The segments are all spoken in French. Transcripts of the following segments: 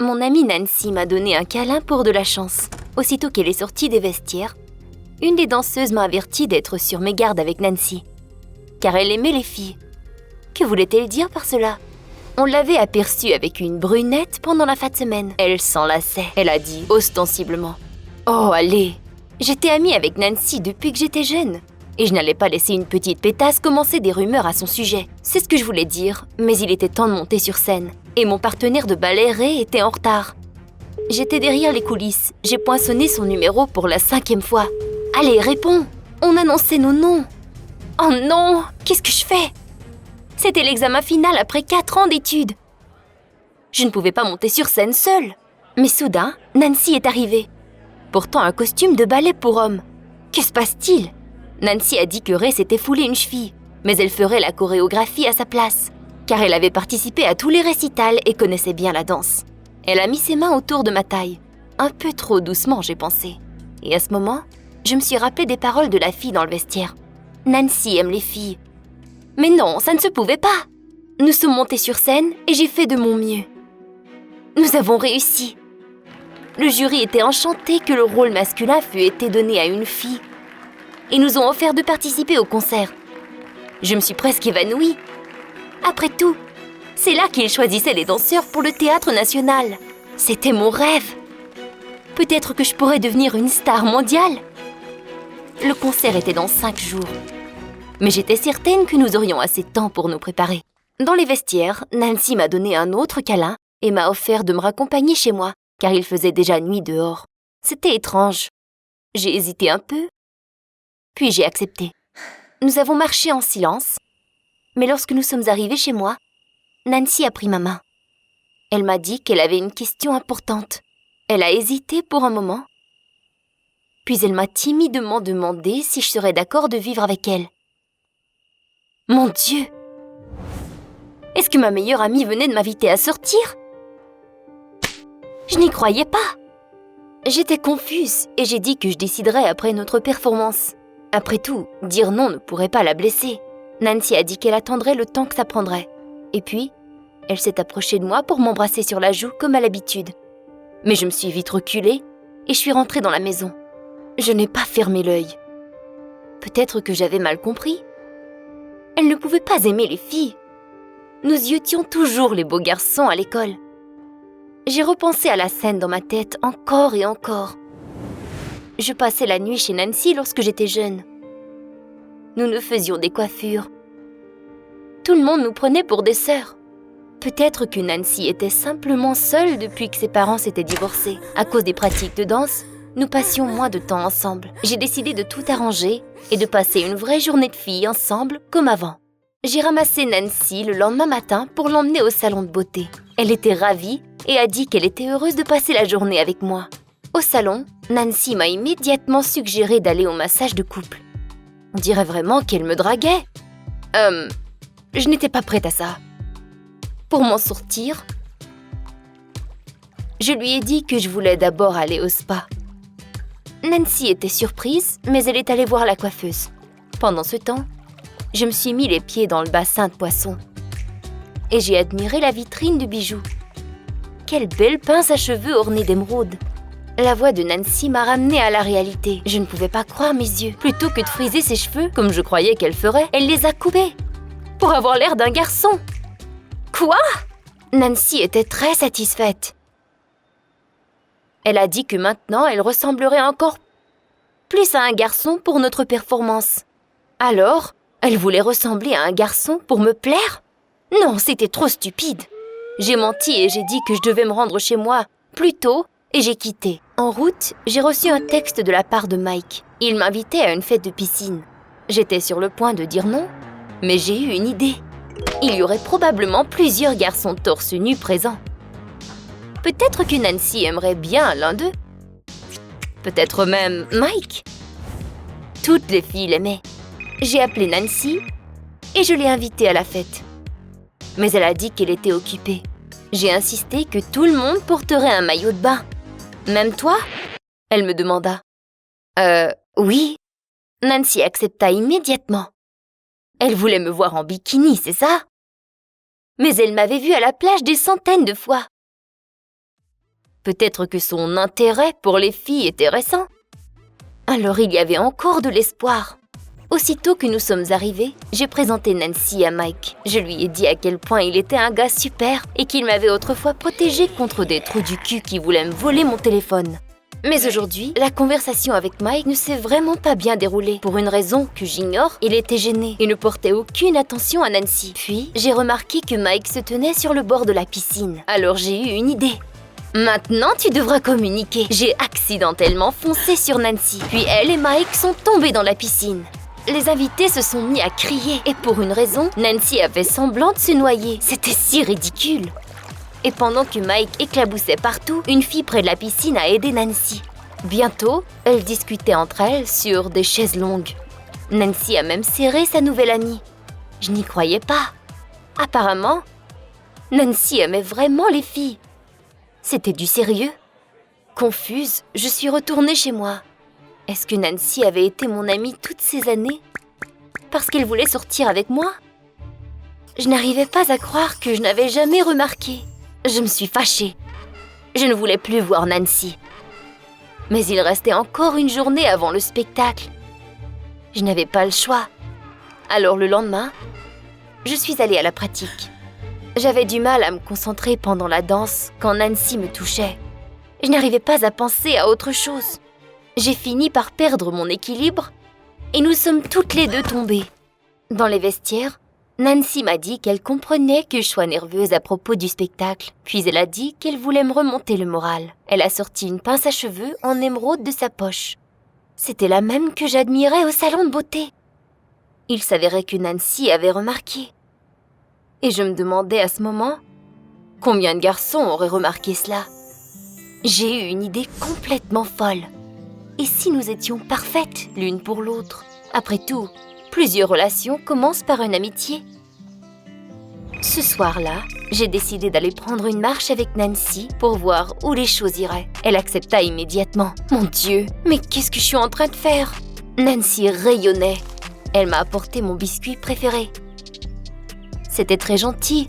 Mon amie Nancy m'a donné un câlin pour de la chance. Aussitôt qu'elle est sortie des vestiaires, une des danseuses m'a averti d'être sur mes gardes avec Nancy, car elle aimait les filles. Que voulait-elle dire par cela? On l'avait aperçue avec une brunette pendant la fin de semaine. Elle s'enlaçait, elle a dit ostensiblement. Oh, allez! J'étais amie avec Nancy depuis que j'étais jeune. Et je n'allais pas laisser une petite pétasse commencer des rumeurs à son sujet. C'est ce que je voulais dire, mais il était temps de monter sur scène. Et mon partenaire de ballet, Ray, était en retard. J'étais derrière les coulisses. J'ai poinçonné son numéro pour la 5e fois. Allez, réponds! On annonçait nos noms. Oh non! Qu'est-ce que je fais? C'était l'examen final après 4 ans d'études. Je ne pouvais pas monter sur scène seule. Mais soudain, Nancy est arrivée. Pourtant un costume de ballet pour homme. Que se passe-t-il? Nancy a dit que Ray s'était foulé une cheville, mais elle ferait la chorégraphie à sa place, car elle avait participé à tous les récitals et connaissait bien la danse. Elle a mis ses mains autour de ma taille. Un peu trop doucement, j'ai pensé. Et à ce moment, je me suis rappelé des paroles de la fille dans le vestiaire. Nancy aime les filles. Mais non, ça ne se pouvait pas. Nous sommes montés sur scène et j'ai fait de mon mieux. Nous avons réussi. Le jury était enchanté que le rôle masculin fût été donné à une fille. Ils nous ont offert de participer au concert. Je me suis presque évanouie. Après tout, c'est là qu'ils choisissaient les danseurs pour le Théâtre National. C'était mon rêve. Peut-être que je pourrais devenir une star mondiale. Le concert était dans 5 jours. Mais j'étais certaine que nous aurions assez de temps pour nous préparer. Dans les vestiaires, Nancy m'a donné un autre câlin et m'a offert de me raccompagner chez moi, car il faisait déjà nuit dehors. C'était étrange. J'ai hésité un peu, puis j'ai accepté. Nous avons marché en silence, mais lorsque nous sommes arrivés chez moi, Nancy a pris ma main. Elle m'a dit qu'elle avait une question importante. Elle a hésité pour un moment, puis elle m'a timidement demandé si je serais d'accord de vivre avec elle. Mon Dieu! Est-ce que ma meilleure amie venait de m'inviter à sortir? Je n'y croyais pas. J'étais confuse et j'ai dit que je déciderais après notre performance. Après tout, dire non ne pourrait pas la blesser. Nancy a dit qu'elle attendrait le temps que ça prendrait. Et puis, elle s'est approchée de moi pour m'embrasser sur la joue comme à l'habitude. Mais je me suis vite reculée et je suis rentrée dans la maison. Je n'ai pas fermé l'œil. Peut-être que j'avais mal compris. Elle ne pouvait pas aimer les filles. Nous y étions toujours les beaux garçons à l'école. J'ai repensé à la scène dans ma tête encore et encore. Je passais la nuit chez Nancy lorsque j'étais jeune. Nous nous faisions des coiffures. Tout le monde nous prenait pour des sœurs. Peut-être que Nancy était simplement seule depuis que ses parents s'étaient divorcés. À cause des pratiques de danse, nous passions moins de temps ensemble. J'ai décidé de tout arranger et de passer une vraie journée de filles ensemble comme avant. J'ai ramassé Nancy le lendemain matin pour l'emmener au salon de beauté. Elle était ravie et a dit qu'elle était heureuse de passer la journée avec moi. Au salon, Nancy m'a immédiatement suggéré d'aller au massage de couple. On dirait vraiment qu'elle me draguait. Je n'étais pas prête à ça. Pour m'en sortir, je lui ai dit que je voulais d'abord aller au spa. Nancy était surprise, mais elle est allée voir la coiffeuse. Pendant ce temps, je me suis mis les pieds dans le bassin de poisson. Et j'ai admiré la vitrine de bijoux. Quelle belle pince à cheveux ornée d'émeraude. La voix de Nancy m'a ramenée à la réalité. Je ne pouvais pas croire mes yeux. Plutôt que de friser ses cheveux, comme je croyais qu'elle ferait, elle les a coupés. Pour avoir l'air d'un garçon. Quoi? Nancy était très satisfaite. Elle a dit que maintenant, elle ressemblerait encore plus à un garçon pour notre performance. Alors, elle voulait ressembler à un garçon pour me plaire? Non, c'était trop stupide. J'ai menti et j'ai dit que je devais me rendre chez moi plus tôt et j'ai quitté. En route, j'ai reçu un texte de la part de Mike. Il m'invitait à une fête de piscine. J'étais sur le point de dire non, mais j'ai eu une idée. Il y aurait probablement plusieurs garçons torse nu présents. Peut-être que Nancy aimerait bien l'un d'eux. Peut-être même Mike. Toutes les filles l'aimaient. J'ai appelé Nancy et je l'ai invitée à la fête. Mais elle a dit qu'elle était occupée. J'ai insisté que tout le monde porterait un maillot de bain. Même toi? Elle me demanda. Oui. Nancy accepta immédiatement. Elle voulait me voir en bikini, c'est ça? Mais elle m'avait vue à la plage des centaines de fois. Peut-être que son intérêt pour les filles était récent. Alors il y avait encore de l'espoir. Aussitôt que nous sommes arrivés, j'ai présenté Nancy à Mike. Je lui ai dit à quel point il était un gars super et qu'il m'avait autrefois protégé contre des trous du cul qui voulaient me voler mon téléphone. Mais aujourd'hui, la conversation avec Mike ne s'est vraiment pas bien déroulée. Pour une raison que j'ignore, il était gêné et ne portait aucune attention à Nancy. Puis, j'ai remarqué que Mike se tenait sur le bord de la piscine. Alors j'ai eu une idée. Maintenant, tu devras communiquer. J'ai accidentellement foncé sur Nancy. Puis elle et Mike sont tombés dans la piscine. Les invités se sont mis à crier. Et pour une raison, Nancy a fait semblant de se noyer. C'était si ridicule. Et pendant que Mike éclaboussait partout, une fille près de la piscine a aidé Nancy. Bientôt, elles discutaient entre elles sur des chaises longues. Nancy a même serré sa nouvelle amie. Je n'y croyais pas. Apparemment, Nancy aimait vraiment les filles. C'était du sérieux. Confuse, je suis retournée chez moi. Est-ce que Nancy avait été mon amie toutes ces années? Parce qu'elle voulait sortir avec moi? Je n'arrivais pas à croire que je n'avais jamais remarqué. Je me suis fâchée. Je ne voulais plus voir Nancy. Mais il restait encore une journée avant le spectacle. Je n'avais pas le choix. Alors le lendemain, je suis allée à la pratique. J'avais du mal à me concentrer pendant la danse quand Nancy me touchait. Je n'arrivais pas à penser à autre chose. J'ai fini par perdre mon équilibre et nous sommes toutes les deux tombées. Dans les vestiaires, Nancy m'a dit qu'elle comprenait que je sois nerveuse à propos du spectacle. Puis elle a dit qu'elle voulait me remonter le moral. Elle a sorti une pince à cheveux en émeraude de sa poche. C'était la même que j'admirais au salon de beauté. Il s'avérait que Nancy avait remarqué. Et je me demandais à ce moment combien de garçons auraient remarqué cela. J'ai eu une idée complètement folle. Et si nous étions parfaites l'une pour l'autre? Après tout, plusieurs relations commencent par une amitié. Ce soir-là, j'ai décidé d'aller prendre une marche avec Nancy pour voir où les choses iraient. Elle accepta immédiatement. Mon Dieu, mais qu'est-ce que je suis en train de faire? Nancy rayonnait. Elle m'a apporté mon biscuit préféré. C'était très gentil,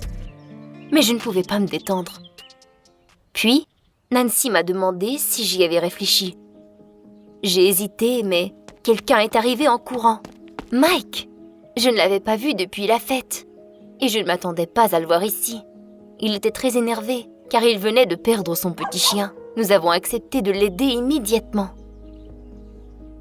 mais je ne pouvais pas me détendre. Puis, Nancy m'a demandé si j'y avais réfléchi. J'ai hésité, mais quelqu'un est arrivé en courant. Mike! Je ne l'avais pas vu depuis la fête. Et je ne m'attendais pas à le voir ici. Il était très énervé, car il venait de perdre son petit chien. Nous avons accepté de l'aider immédiatement.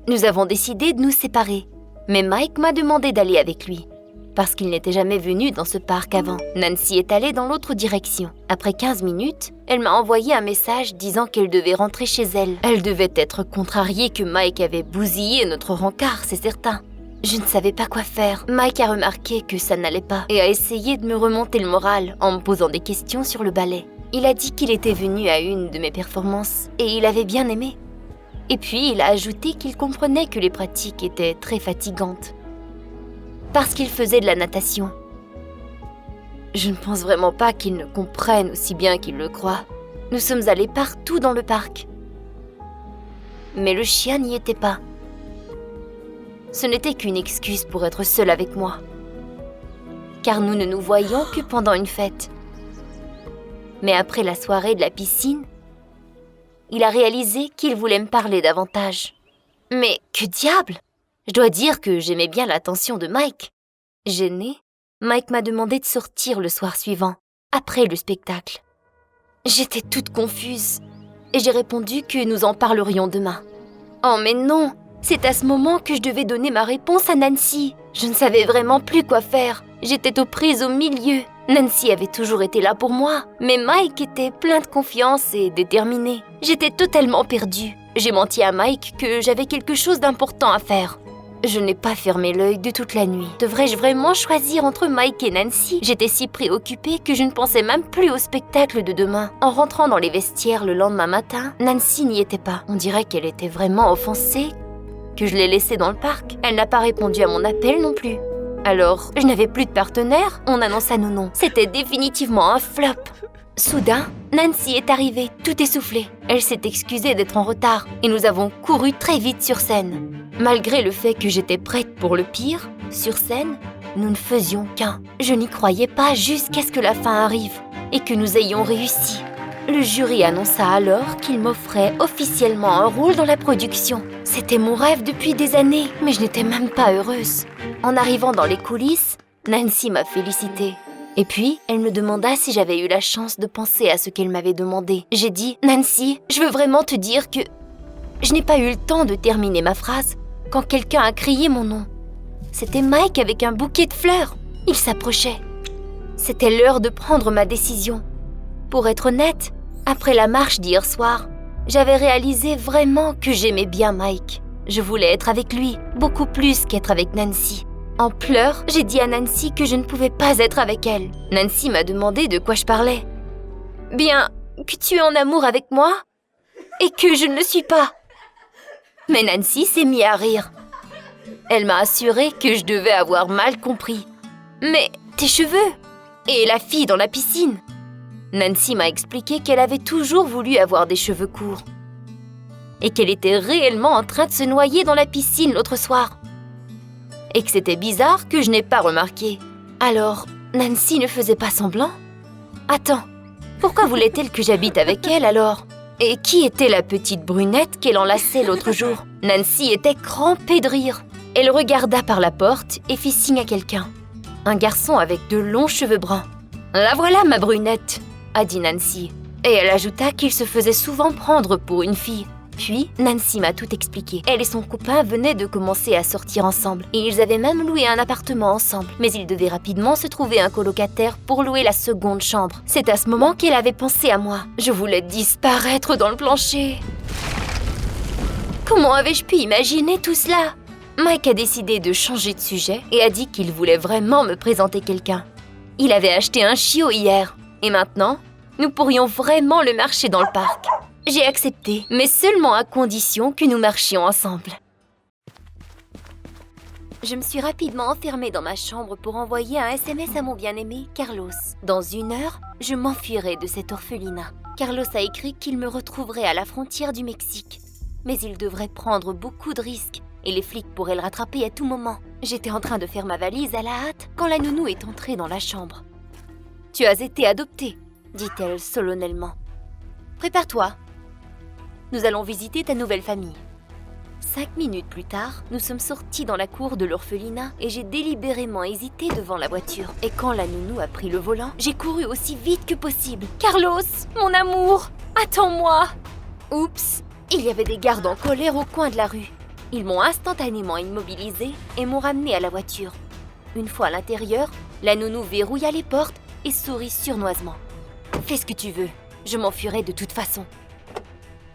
Nous avons décidé de nous séparer, mais Mike m'a demandé d'aller avec lui, parce qu'il n'était jamais venu dans ce parc avant. Nancy est allée dans l'autre direction. Après 15 minutes, elle m'a envoyé un message disant qu'elle devait rentrer chez elle. Elle devait être contrariée que Mike avait bousillé notre rencard, c'est certain. Je ne savais pas quoi faire. Mike a remarqué que ça n'allait pas et a essayé de me remonter le moral en me posant des questions sur le ballet. Il a dit qu'il était venu à une de mes performances et il avait bien aimé. Et puis il a ajouté qu'il comprenait que les pratiques étaient très fatigantes. Parce qu'il faisait de la natation. Je ne pense vraiment pas qu'il ne comprenne aussi bien qu'il le croit. Nous sommes allés partout dans le parc. Mais le chien n'y était pas. Ce n'était qu'une excuse pour être seul avec moi. Car nous ne nous voyions que pendant une fête. Mais après la soirée de la piscine, il a réalisé qu'il voulait me parler davantage. Mais que diable! Je dois dire que j'aimais bien l'attention de Mike. Gêné, Mike m'a demandé de sortir le soir suivant, après le spectacle. J'étais toute confuse et j'ai répondu que nous en parlerions demain. Oh mais non! C'est à ce moment que je devais donner ma réponse à Nancy. Je ne savais vraiment plus quoi faire. J'étais aux prises au milieu. Nancy avait toujours été là pour moi, mais Mike était plein de confiance et déterminé. J'étais totalement perdue. J'ai menti à Mike que j'avais quelque chose d'important à faire. Je n'ai pas fermé l'œil de toute la nuit. Devrais-je vraiment choisir entre Mike et Nancy? J'étais si préoccupée que je ne pensais même plus au spectacle de demain. En rentrant dans les vestiaires le lendemain matin, Nancy n'y était pas. On dirait qu'elle était vraiment offensée que je l'ai laissée dans le parc. Elle n'a pas répondu à mon appel non plus. Alors, je n'avais plus de partenaire, on annonça nos noms. C'était définitivement un flop. Soudain, Nancy est arrivée, tout essoufflée. Elle s'est excusée d'être en retard et nous avons couru très vite sur scène. Malgré le fait que j'étais prête pour le pire, sur scène, nous ne faisions qu'un. Je n'y croyais pas jusqu'à ce que la fin arrive et que nous ayons réussi. Le jury annonça alors qu'il m'offrait officiellement un rôle dans la production. C'était mon rêve depuis des années, mais je n'étais même pas heureuse. En arrivant dans les coulisses, Nancy m'a félicitée. Et puis, elle me demanda si j'avais eu la chance de penser à ce qu'elle m'avait demandé. J'ai dit « Nancy, je veux vraiment te dire que… » Je n'ai pas eu le temps de terminer ma phrase quand quelqu'un a crié mon nom. C'était Mike avec un bouquet de fleurs. Il s'approchait. C'était l'heure de prendre ma décision. Pour être honnête, après la marche d'hier soir, j'avais réalisé vraiment que j'aimais bien Mike. Je voulais être avec lui, beaucoup plus qu'être avec Nancy. En pleurs, j'ai dit à Nancy que je ne pouvais pas être avec elle. Nancy m'a demandé de quoi je parlais. Bien, que tu es en amour avec moi et que je ne le suis pas. Mais Nancy s'est mise à rire. Elle m'a assuré que je devais avoir mal compris. Mais tes cheveux et la fille dans la piscine. Nancy m'a expliqué qu'elle avait toujours voulu avoir des cheveux courts et qu'elle était réellement en train de se noyer dans la piscine l'autre soir. Et que c'était bizarre que je n'ai pas remarqué. Alors, Nancy ne faisait pas semblant? Attends, pourquoi voulait-elle que j'habite avec elle alors? Et qui était la petite brunette qu'elle enlaçait l'autre jour? Nancy était crampée de rire. Elle regarda par la porte et fit signe à quelqu'un. Un garçon avec de longs cheveux bruns. « La voilà, ma brunette !» a dit Nancy. Et elle ajouta qu'il se faisait souvent prendre pour une fille. Puis, Nancy m'a tout expliqué. Elle et son copain venaient de commencer à sortir ensemble. Et ils avaient même loué un appartement ensemble. Mais ils devaient rapidement se trouver un colocataire pour louer la seconde chambre. C'est à ce moment qu'elle avait pensé à moi. Je voulais disparaître dans le plancher. Comment avais-je pu imaginer tout cela? Mike a décidé de changer de sujet et a dit qu'il voulait vraiment me présenter quelqu'un. Il avait acheté un chiot hier. Et maintenant, nous pourrions vraiment le marcher dans le parc. J'ai accepté, mais seulement à condition que nous marchions ensemble. Je me suis rapidement enfermée dans ma chambre pour envoyer un SMS à mon bien-aimé, Carlos. Dans 1 heure, je m'enfuirai de cet orphelinat. Carlos a écrit qu'il me retrouverait à la frontière du Mexique. Mais il devrait prendre beaucoup de risques et les flics pourraient le rattraper à tout moment. J'étais en train de faire ma valise à la hâte quand la nounou est entrée dans la chambre. « Tu as été adoptée », dit-elle solennellement. « Prépare-toi. Nous allons visiter ta nouvelle famille. » 5 minutes plus tard, nous sommes sortis dans la cour de l'orphelinat et j'ai délibérément hésité devant la voiture. Et quand la nounou a pris le volant, j'ai couru aussi vite que possible. « Carlos, mon amour, attends-moi !» Oups, il y avait des gardes en colère au coin de la rue. Ils m'ont instantanément immobilisée et m'ont ramenée à la voiture. Une fois à l'intérieur, la nounou verrouilla les portes et sourit sournoisement. « Fais ce que tu veux, je m'enfuirai de toute façon. »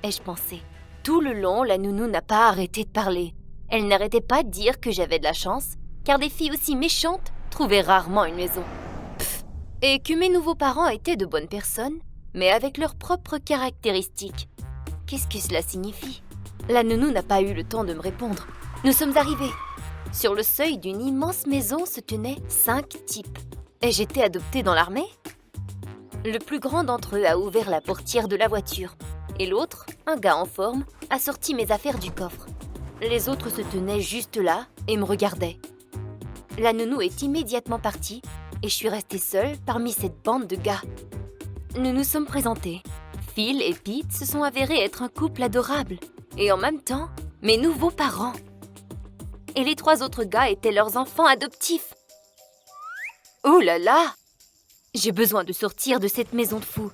Ai-je pensé. Tout le long, la nounou n'a pas arrêté de parler. Elle n'arrêtait pas de dire que j'avais de la chance, car des filles aussi méchantes trouvaient rarement une maison. Pff, et que mes nouveaux parents étaient de bonnes personnes, mais avec leurs propres caractéristiques. Qu'est-ce que cela signifie? La nounou n'a pas eu le temps de me répondre. Nous sommes arrivés. Sur le seuil d'une immense maison se tenaient 5 types. Ai-je été adoptée dans l'armée? Le plus grand d'entre eux a ouvert la portière de la voiture. Et l'autre, un gars en forme, a sorti mes affaires du coffre. Les autres se tenaient juste là et me regardaient. La nounou est immédiatement partie et je suis restée seule parmi cette bande de gars. Nous nous sommes présentés. Phil et Pete se sont avérés être un couple adorable. Et en même temps, mes nouveaux parents. Et les 3 autres gars étaient leurs enfants adoptifs. Oh là là! J'ai besoin de sortir de cette maison de fous.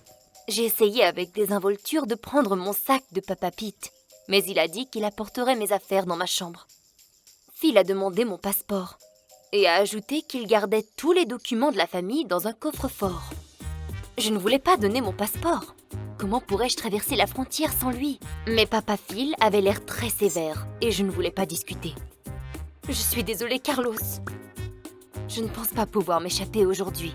J'ai essayé avec désinvolture de prendre mon sac de Papa Pete, mais il a dit qu'il apporterait mes affaires dans ma chambre. Phil a demandé mon passeport et a ajouté qu'il gardait tous les documents de la famille dans un coffre-fort. Je ne voulais pas donner mon passeport. Comment pourrais-je traverser la frontière sans lui? Mais Papa Phil avait l'air très sévère et je ne voulais pas discuter. Je suis désolée, Carlos. Je ne pense pas pouvoir m'échapper aujourd'hui.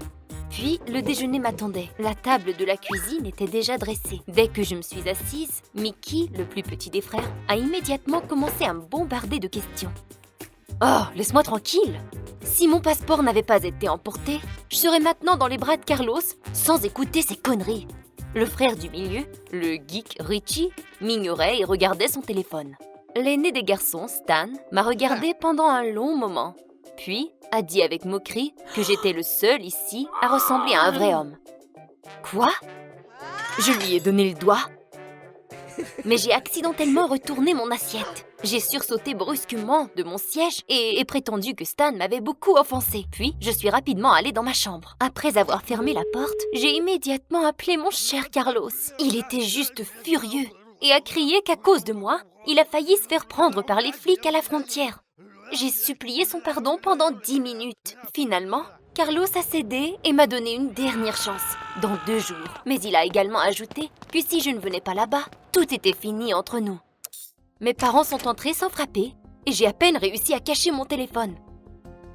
Puis, le déjeuner m'attendait. La table de la cuisine était déjà dressée. Dès que je me suis assise, Mickey, le plus petit des frères, a immédiatement commencé à me bombarder de questions. « Oh, laisse-moi tranquille! Si mon passeport n'avait pas été emporté, je serais maintenant dans les bras de Carlos sans écouter ces conneries. » Le frère du milieu, le geek Richie, m'ignorait et regardait son téléphone. L'aîné des garçons, Stan, m'a regardé pendant un long moment. Puis a dit avec moquerie que j'étais le seul ici à ressembler à un vrai homme. Quoi? Je lui ai donné le doigt, mais j'ai accidentellement retourné mon assiette. J'ai sursauté brusquement de mon siège et prétendu que Stan m'avait beaucoup offensé. Puis, je suis rapidement allée dans ma chambre. Après avoir fermé la porte, j'ai immédiatement appelé mon cher Carlos. Il était juste furieux et a crié qu'à cause de moi, il a failli se faire prendre par les flics à la frontière. J'ai supplié son pardon pendant 10 minutes. Finalement, Carlos a cédé et m'a donné une dernière chance, dans 2 jours. Mais il a également ajouté que si je ne venais pas là-bas, tout était fini entre nous. Mes parents sont entrés sans frapper et j'ai à peine réussi à cacher mon téléphone.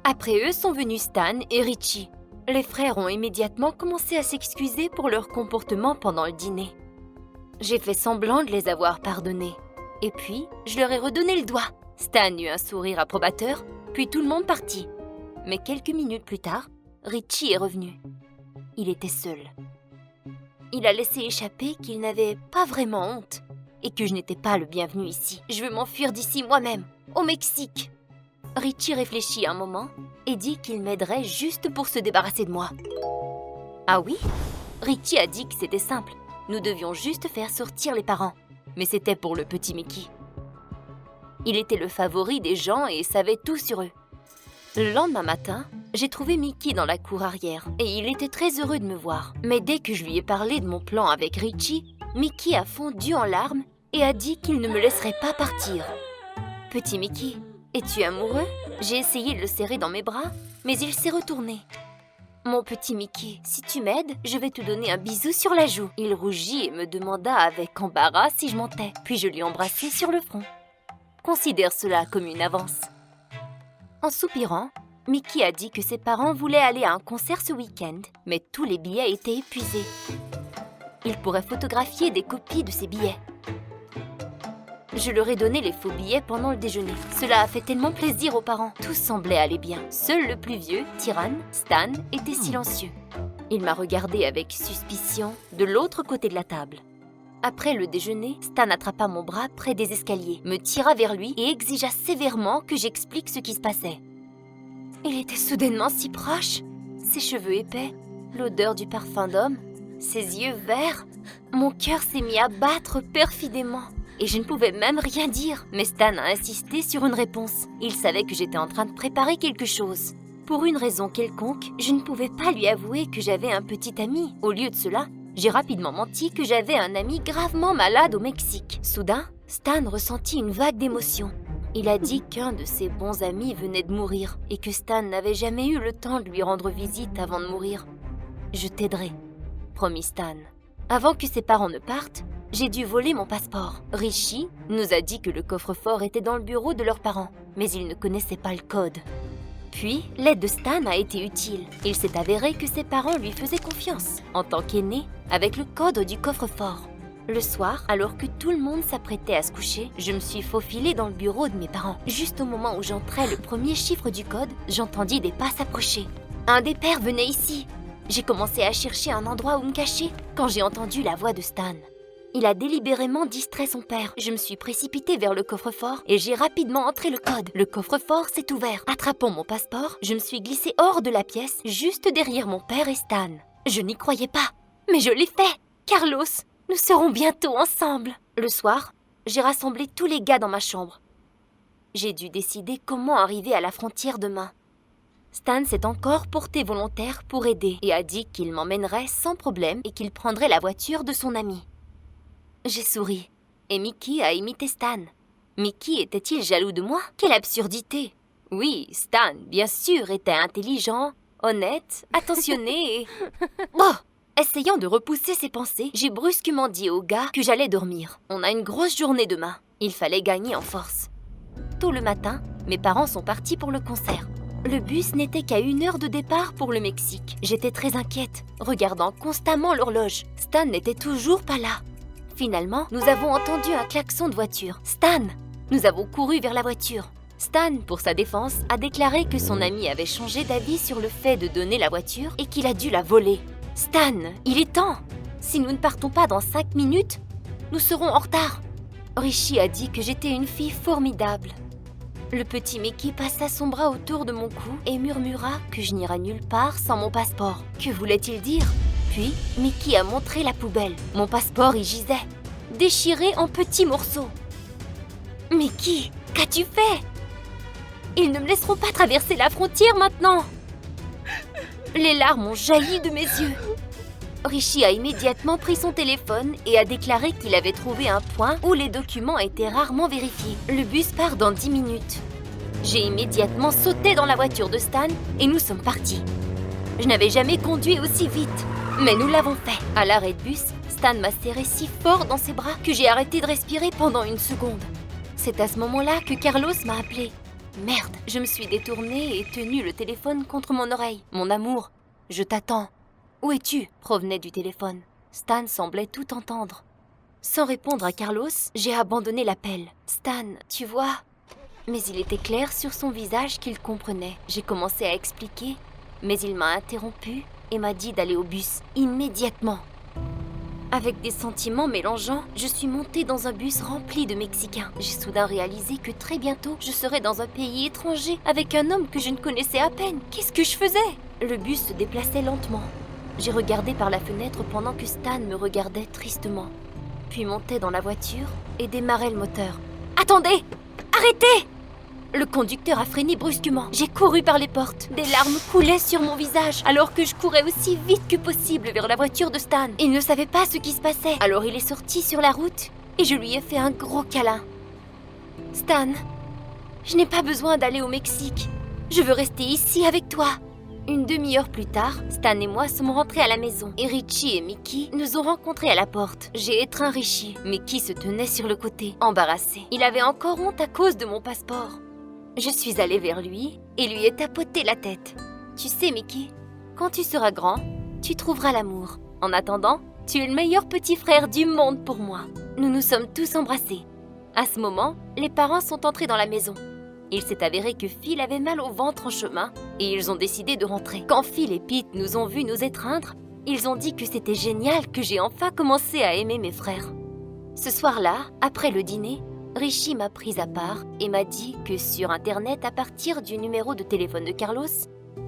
Après eux sont venus Stan et Richie. Les frères ont immédiatement commencé à s'excuser pour leur comportement pendant le dîner. J'ai fait semblant de les avoir pardonnés. Et puis, je leur ai redonné le doigt. Stan eut un sourire approbateur, puis tout le monde partit. Mais quelques minutes plus tard, Richie est revenu. Il était seul. Il a laissé échapper qu'il n'avait pas vraiment honte et que je n'étais pas le bienvenu ici. Je veux m'enfuir d'ici moi-même, au Mexique. Richie réfléchit un moment et dit qu'il m'aiderait juste pour se débarrasser de moi. Ah oui? Richie a dit que c'était simple. Nous devions juste faire sortir les parents. Mais c'était pour le petit Mickey. Il était le favori des gens et savait tout sur eux. Le lendemain matin, j'ai trouvé Mickey dans la cour arrière et il était très heureux de me voir. Mais dès que je lui ai parlé de mon plan avec Richie, Mickey a fondu en larmes et a dit qu'il ne me laisserait pas partir. « Petit Mickey, es-tu amoureux ?» J'ai essayé de le serrer dans mes bras, mais il s'est retourné. « Mon petit Mickey, si tu m'aides, je vais te donner un bisou sur la joue. » Il rougit et me demanda avec embarras si je mentais, puis je l'ai embrassé sur le front. Considère cela comme une avance. En soupirant, Mickey a dit que ses parents voulaient aller à un concert ce week-end, mais tous les billets étaient épuisés. Il pourrait photographier des copies de ces billets. Je leur ai donné les faux billets pendant le déjeuner. Cela a fait tellement plaisir aux parents. Tout semblait aller bien. Seul le plus vieux, Tyran, Stan, était silencieux. Il m'a regardé avec suspicion de l'autre côté de la table. Après le déjeuner, Stan attrapa mon bras près des escaliers, me tira vers lui et exigea sévèrement que j'explique ce qui se passait. Il était soudainement si proche. Ses cheveux épais, l'odeur du parfum d'homme, ses yeux verts. Mon cœur s'est mis à battre perfidément. Et je ne pouvais même rien dire. Mais Stan a insisté sur une réponse. Il savait que j'étais en train de préparer quelque chose. Pour une raison quelconque, je ne pouvais pas lui avouer que j'avais un petit ami. Au lieu de cela, j'ai rapidement menti que j'avais un ami gravement malade au Mexique. Soudain, Stan ressentit une vague d'émotion. Il a dit qu'un de ses bons amis venait de mourir et que Stan n'avait jamais eu le temps de lui rendre visite avant de mourir. « Je t'aiderai », promit Stan. Avant que ses parents ne partent, j'ai dû voler mon passeport. Richie nous a dit que le coffre-fort était dans le bureau de leurs parents, mais il ne connaissait pas le code. Puis, l'aide de Stan a été utile. Il s'est avéré que ses parents lui faisaient confiance, en tant qu'aîné, avec le code du coffre-fort. Le soir, alors que tout le monde s'apprêtait à se coucher, je me suis faufilée dans le bureau de mes parents. Juste au moment où j'entrais le premier chiffre du code, j'entendis des pas s'approcher. Un des pères venait ici. J'ai commencé à chercher un endroit où me cacher quand j'ai entendu la voix de Stan. Il a délibérément distrait son père. Je me suis précipitée vers le coffre-fort et j'ai rapidement entré le code. Le coffre-fort s'est ouvert. Attrapant mon passeport, je me suis glissée hors de la pièce, juste derrière mon père et Stan. Je n'y croyais pas, mais je l'ai fait. Carlos, nous serons bientôt ensemble. Le soir, j'ai rassemblé tous les gars dans ma chambre. J'ai dû décider comment arriver à la frontière demain. Stan s'est encore porté volontaire pour aider et a dit qu'il m'emmènerait sans problème et qu'il prendrait la voiture de son ami. J'ai souri, et Mickey a imité Stan. Mickey était-il jaloux de moi? Quelle absurdité! Oui, Stan, bien sûr, était intelligent, honnête, attentionné et... Oh! Essayant de repousser ses pensées, j'ai brusquement dit au gars que j'allais dormir. On a une grosse journée demain. Il fallait gagner en force. Tôt le matin, mes parents sont partis pour le concert. Le bus n'était qu'à 1 heure de départ pour le Mexique. J'étais très inquiète, regardant constamment l'horloge. Stan n'était toujours pas là. Finalement, nous avons entendu un klaxon de voiture. Stan! Nous avons couru vers la voiture. Stan, pour sa défense, a déclaré que son ami avait changé d'avis sur le fait de donner la voiture et qu'il a dû la voler. Stan, il est temps! Si nous ne partons pas dans 5 minutes, nous serons en retard. Richie a dit que j'étais une fille formidable. Le petit Mickey passa son bras autour de mon cou et murmura que je n'irais nulle part sans mon passeport. Que voulait-il dire? Puis, Mickey a montré la poubelle. Mon passeport y gisait, déchiré en petits morceaux. Mickey, qu'as-tu fait? Ils ne me laisseront pas traverser la frontière maintenant. Les larmes ont jailli de mes yeux. Richie a immédiatement pris son téléphone et a déclaré qu'il avait trouvé un point où les documents étaient rarement vérifiés. Le bus part dans 10 minutes. J'ai immédiatement sauté dans la voiture de Stan et nous sommes partis. Je n'avais jamais conduit aussi vite, mais nous l'avons fait. À l'arrêt de bus, Stan m'a serré si fort dans ses bras que j'ai arrêté de respirer pendant une seconde. C'est à ce moment-là que Carlos m'a appelé. Merde, je me suis détournée et tenu le téléphone contre mon oreille. Mon amour, je t'attends. Où es-tu? Provenait du téléphone. Stan semblait tout entendre. Sans répondre à Carlos, j'ai abandonné l'appel. Stan, tu vois? Mais il était clair sur son visage qu'il comprenait. J'ai commencé à expliquer, mais il m'a interrompu et m'a dit d'aller au bus immédiatement. Avec des sentiments mélangeants, je suis montée dans un bus rempli de Mexicains. J'ai soudain réalisé que très bientôt, je serais dans un pays étranger avec un homme que je ne connaissais à peine. Qu'est-ce que je faisais? Le bus se déplaçait lentement. J'ai regardé par la fenêtre pendant que Stan me regardait tristement. Puis montait dans la voiture et démarrait le moteur. Attendez! Arrêtez! Le conducteur a freiné brusquement. J'ai couru par les portes. Des larmes coulaient sur mon visage alors que je courais aussi vite que possible vers la voiture de Stan. Il ne savait pas ce qui se passait. Alors il est sorti sur la route et je lui ai fait un gros câlin. Stan, je n'ai pas besoin d'aller au Mexique. Je veux rester ici avec toi. Une demi-heure plus tard, Stan et moi sommes rentrés à la maison et Richie et Mickey nous ont rencontrés à la porte. J'ai étreint Richie. Mickey se tenait sur le côté, embarrassé. Il avait encore honte à cause de mon passeport. Je suis allée vers lui et lui ai tapoté la tête. Tu sais, Mickey, quand tu seras grand, tu trouveras l'amour. En attendant, tu es le meilleur petit frère du monde pour moi. Nous nous sommes tous embrassés. À ce moment, les parents sont entrés dans la maison. Il s'est avéré que Phil avait mal au ventre en chemin et ils ont décidé de rentrer. Quand Phil et Pete nous ont vus nous étreindre, ils ont dit que c'était génial que j'ai enfin commencé à aimer mes frères. Ce soir-là, après le dîner, Richie m'a prise à part et m'a dit que sur Internet, à partir du numéro de téléphone de Carlos,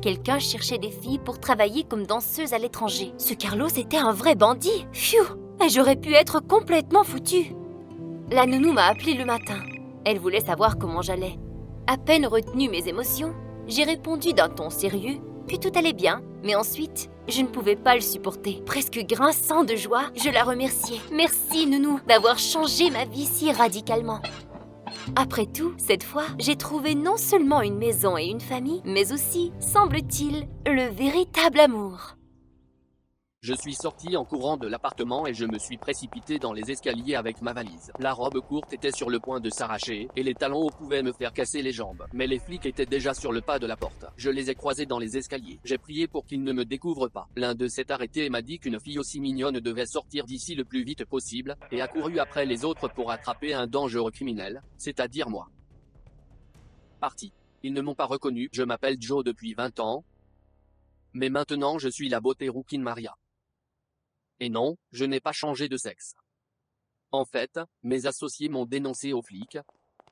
quelqu'un cherchait des filles pour travailler comme danseuse à l'étranger. Ce Carlos était un vrai bandit. Pfiou! Et j'aurais pu être complètement foutue. La nounou m'a appelée le matin. Elle voulait savoir comment j'allais. À peine retenu mes émotions, j'ai répondu d'un ton sérieux que tout allait bien, mais ensuite, je ne pouvais pas le supporter. Presque grinçant de joie, je la remerciais. Merci, nounou, d'avoir changé ma vie si radicalement. Après tout, cette fois, j'ai trouvé non seulement une maison et une famille, mais aussi, semble-t-il, le véritable amour. Je suis sorti en courant de l'appartement et je me suis précipité dans les escaliers avec ma valise. La robe courte était sur le point de s'arracher, et les talons hauts pouvaient me faire casser les jambes. Mais les flics étaient déjà sur le pas de la porte. Je les ai croisés dans les escaliers. J'ai prié pour qu'ils ne me découvrent pas. L'un d'eux s'est arrêté et m'a dit qu'une fille aussi mignonne devait sortir d'ici le plus vite possible, et a couru après les autres pour attraper un dangereux criminel, c'est-à-dire moi. Parti. Ils ne m'ont pas reconnu, je m'appelle Joe depuis 20 ans. Mais maintenant je suis la beauté rouquine Maria. Et non, je n'ai pas changé de sexe. En fait, mes associés m'ont dénoncé aux flics.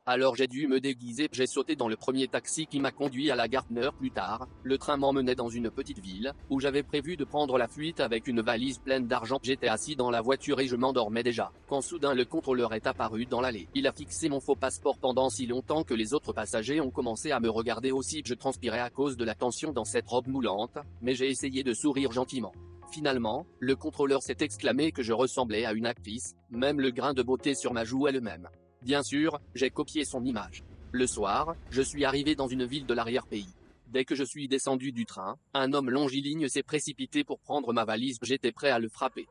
Alors j'ai dû me déguiser, j'ai sauté dans le premier taxi qui m'a conduit à la gare. Une heure plus tard, le train m'emmenait dans une petite ville, où j'avais prévu de prendre la fuite avec une valise pleine d'argent. J'étais assis dans la voiture et je m'endormais déjà, quand soudain le contrôleur est apparu dans l'allée. Il a fixé mon faux passeport pendant si longtemps que les autres passagers ont commencé à me regarder aussi. Je transpirais à cause de la tension dans cette robe moulante, mais j'ai essayé de sourire gentiment. Finalement, le contrôleur s'est exclamé que je ressemblais à une actrice, même le grain de beauté sur ma joue est le même. Bien sûr, j'ai copié son image. Le soir, je suis arrivé dans une ville de l'arrière-pays. Dès que je suis descendu du train, un homme longiligne s'est précipité pour prendre ma valise, j'étais prêt à le frapper.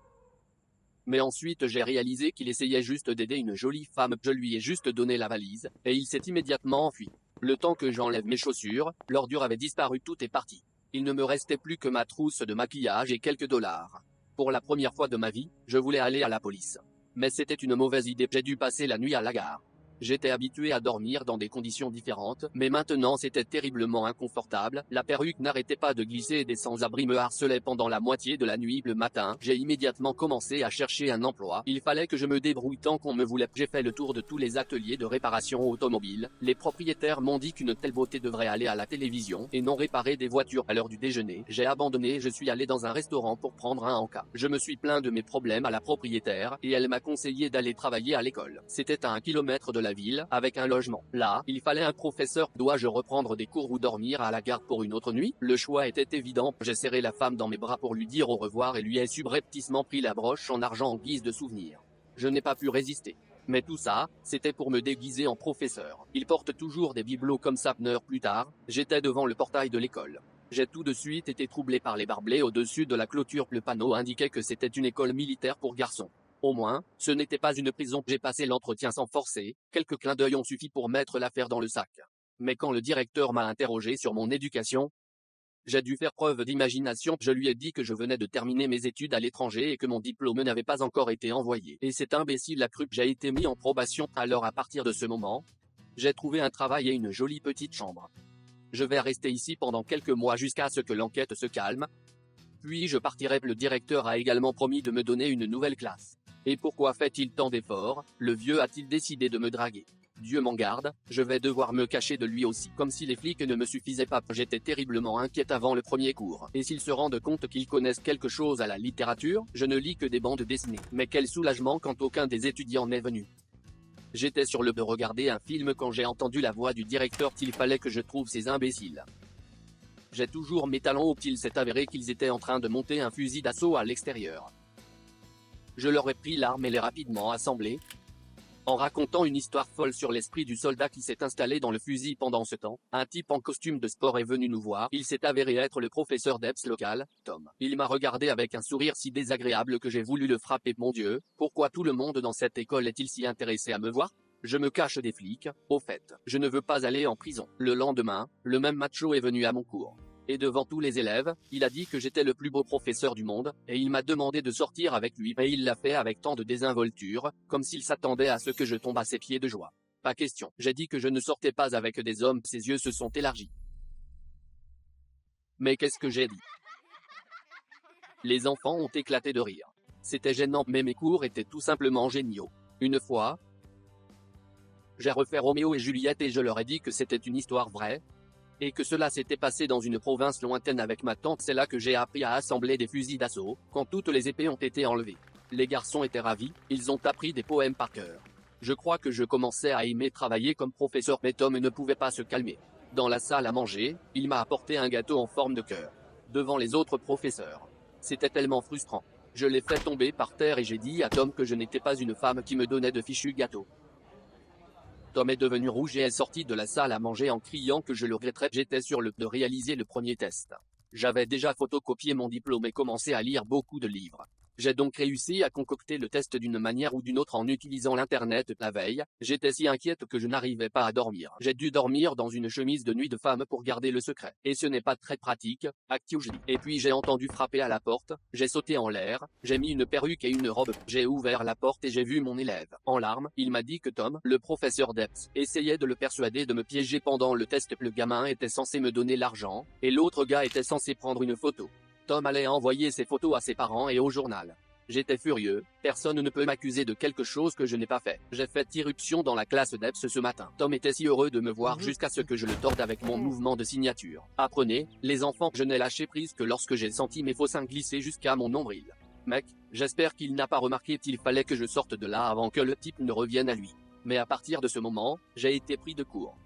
Mais ensuite j'ai réalisé qu'il essayait juste d'aider une jolie femme, je lui ai juste donné la valise, et il s'est immédiatement enfui. Le temps que j'enlève mes chaussures, l'ordure avait disparu, tout est parti. Il ne me restait plus que ma trousse de maquillage et quelques dollars. Pour la première fois de ma vie, je voulais aller à la police. Mais c'était une mauvaise idée, j'ai dû passer la nuit à la gare. J'étais habitué à dormir dans des conditions différentes, mais maintenant c'était terriblement inconfortable, la perruque n'arrêtait pas de glisser et des sans-abri me harcelaient pendant la moitié de la nuit. Le matin, j'ai immédiatement commencé à chercher un emploi, il fallait que je me débrouille tant qu'on me voulait. J'ai fait le tour de tous les ateliers de réparation automobile, les propriétaires m'ont dit qu'une telle beauté devrait aller à la télévision, et non réparer des voitures. À l'heure du déjeuner, j'ai abandonné et je suis allé dans un restaurant pour prendre un encas. Je me suis plaint de mes problèmes à la propriétaire, et elle m'a conseillé d'aller travailler à l'école. C'était à 1 kilomètre de la ville, avec un logement. Là, il fallait un professeur. Dois-je reprendre des cours ou dormir à la gare pour une autre nuit? Le choix était évident. J'ai serré la femme dans mes bras pour lui dire au revoir et lui ai subrepticement pris la broche en argent en guise de souvenir. Je n'ai pas pu résister. Mais tout ça, c'était pour me déguiser en professeur. Il porte toujours des bibelots comme ça. 1 heure plus tard, j'étais devant le portail de l'école. J'ai tout de suite été troublé par les barbelés au-dessus de la clôture. Le panneau indiquait que c'était une école militaire pour garçons. Au moins, ce n'était pas une prison. J'ai passé l'entretien sans forcer, quelques clins d'œil ont suffi pour mettre l'affaire dans le sac. Mais quand le directeur m'a interrogé sur mon éducation, j'ai dû faire preuve d'imagination. Je lui ai dit que je venais de terminer mes études à l'étranger et que mon diplôme n'avait pas encore été envoyé. Et cet imbécile a cru que j'ai été mis en probation. Alors à partir de ce moment, j'ai trouvé un travail et une jolie petite chambre. Je vais rester ici pendant quelques mois jusqu'à ce que l'enquête se calme. Puis je partirai. Le directeur a également promis de me donner une nouvelle classe. Et pourquoi fait-il tant d'efforts? Le vieux a-t-il décidé de me draguer? Dieu m'en garde, je vais devoir me cacher de lui aussi. Comme si les flics ne me suffisaient pas. J'étais terriblement inquiète avant le premier cours. Et s'ils se rendent compte qu'ils connaissent quelque chose à la littérature, je ne lis que des bandes dessinées. Mais quel soulagement quand aucun des étudiants n'est venu. J'étais sur le de regarder un film quand j'ai entendu la voix du directeur. Il fallait que je trouve ces imbéciles. J'ai toujours mes talons hauts. Il s'est avéré qu'ils étaient en train de monter un fusil d'assaut à l'extérieur. Je leur ai pris l'arme et l'ai rapidement assemblée, en racontant une histoire folle sur l'esprit du soldat qui s'est installé dans le fusil. Pendant ce temps, un type en costume de sport est venu nous voir. Il s'est avéré être le professeur d'EPS local, Tom. Il m'a regardé avec un sourire si désagréable que j'ai voulu le frapper. Mon Dieu, pourquoi tout le monde dans cette école est-il si intéressé à me voir? Je me cache des flics. Au fait, je ne veux pas aller en prison. Le lendemain, le même macho est venu à mon cours. Et devant tous les élèves, il a dit que j'étais le plus beau professeur du monde, et il m'a demandé de sortir avec lui. Et il l'a fait avec tant de désinvolture, comme s'il s'attendait à ce que je tombe à ses pieds de joie. Pas question. J'ai dit que je ne sortais pas avec des hommes. Ses yeux se sont élargis. Mais qu'est-ce que j'ai dit? Les enfants ont éclaté de rire. C'était gênant, mais mes cours étaient tout simplement géniaux. Une fois, j'ai refait Roméo et Juliette et je leur ai dit que c'était une histoire vraie, et que cela s'était passé dans une province lointaine avec ma tante. C'est là que j'ai appris à assembler des fusils d'assaut, quand toutes les épées ont été enlevées. Les garçons étaient ravis, ils ont appris des poèmes par cœur. Je crois que je commençais à aimer travailler comme professeur, mais Tom ne pouvait pas se calmer. Dans la salle à manger, il m'a apporté un gâteau en forme de cœur. Devant les autres professeurs. C'était tellement frustrant. Je l'ai fait tomber par terre et j'ai dit à Tom que je n'étais pas une femme qui me donnait de fichus gâteaux. Tom est devenu rouge et est sorti de la salle à manger en criant que je le regretterais. J'étais sur le de réaliser le premier test. J'avais déjà photocopié mon diplôme et commencé à lire beaucoup de livres. J'ai donc réussi à concocter le test d'une manière ou d'une autre en utilisant l'internet. La veille, j'étais si inquiète que je n'arrivais pas à dormir. J'ai dû dormir dans une chemise de nuit de femme pour garder le secret. Et ce n'est pas très pratique, actually. Et puis j'ai entendu frapper à la porte, j'ai sauté en l'air, j'ai mis une perruque et une robe. J'ai ouvert la porte et j'ai vu mon élève. En larmes, il m'a dit que Tom, le professeur d'EPS, essayait de le persuader de me piéger pendant le test. Le gamin était censé me donner l'argent, et l'autre gars était censé prendre une photo. Tom allait envoyer ses photos à ses parents et au journal. J'étais furieux, personne ne peut m'accuser de quelque chose que je n'ai pas fait. J'ai fait irruption dans la classe d'EPS ce matin. Tom était si heureux de me voir jusqu'à ce que je le torde avec mon mouvement de signature. Apprenez, les enfants, je n'ai lâché prise que lorsque j'ai senti mes faux seins glisser jusqu'à mon nombril. Mec, j'espère qu'il n'a pas remarqué qu'il fallait que je sorte de là avant que le type ne revienne à lui. Mais à partir de ce moment, j'ai été pris de court.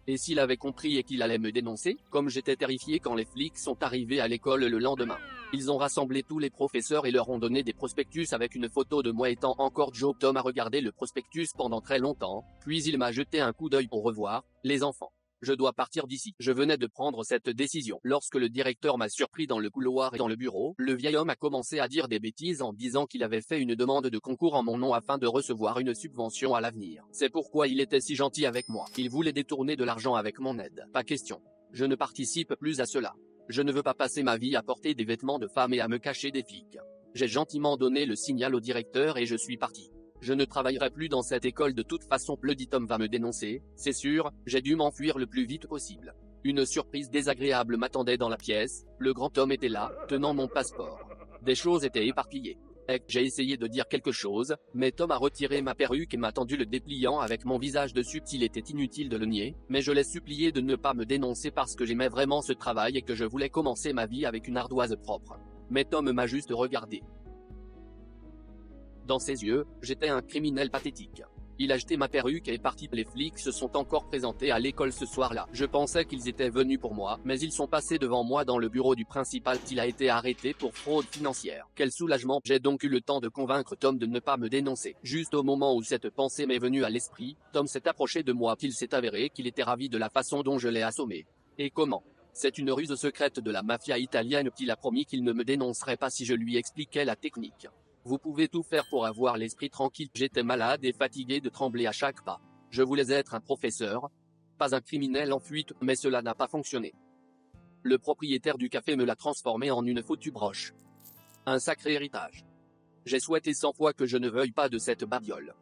Et s'il avait compris et qu'il allait me dénoncer, comme j'étais terrifié quand les flics sont arrivés à l'école le lendemain. Ils ont rassemblé tous les professeurs et leur ont donné des prospectus avec une photo de moi étant encore Joe. Tom a regardé le prospectus pendant très longtemps, puis il m'a jeté un coup d'œil. Au revoir, les enfants. Je dois partir d'ici. Je venais de prendre cette décision. Lorsque le directeur m'a surpris dans le couloir et dans le bureau, le vieil homme a commencé à dire des bêtises en disant qu'il avait fait une demande de concours en mon nom afin de recevoir une subvention à l'avenir. C'est pourquoi il était si gentil avec moi. Il voulait détourner de l'argent avec mon aide. Pas question. Je ne participe plus à cela. Je ne veux pas passer ma vie à porter des vêtements de femme et à me cacher des flics. J'ai gentiment donné le signal au directeur et je suis parti. Je ne travaillerai plus dans cette école de toute façon, le dit Tom va me dénoncer, c'est sûr, j'ai dû m'enfuir le plus vite possible. Une surprise désagréable m'attendait dans la pièce, le grand Tom était là, tenant mon passeport. Des choses étaient éparpillées. J'ai essayé de dire quelque chose, mais Tom a retiré ma perruque et m'a tendu le dépliant avec mon visage dessus. Il était inutile de le nier, mais je l'ai supplié de ne pas me dénoncer parce que j'aimais vraiment ce travail et que je voulais commencer ma vie avec une ardoise propre. Mais Tom m'a juste regardé. Dans ses yeux, j'étais un criminel pathétique. Il a jeté ma perruque et est parti. Les flics se sont encore présentés à l'école ce soir-là. Je pensais qu'ils étaient venus pour moi, mais ils sont passés devant moi dans le bureau du principal. Il a été arrêté pour fraude financière. Quel soulagement! J'ai donc eu le temps de convaincre Tom de ne pas me dénoncer. Juste au moment où cette pensée m'est venue à l'esprit, Tom s'est approché de moi. Il s'est avéré qu'il était ravi de la façon dont je l'ai assommé. Et comment? C'est une ruse secrète de la mafia italienne. Il a promis qu'il ne me dénoncerait pas si je lui expliquais la technique. Vous pouvez tout faire pour avoir l'esprit tranquille. J'étais malade et fatigué de trembler à chaque pas. Je voulais être un professeur, pas un criminel en fuite, mais cela n'a pas fonctionné. Le propriétaire du café me l'a transformé en une foutue broche. Un sacré héritage. J'ai souhaité 100 fois que je ne veuille pas de cette babiole.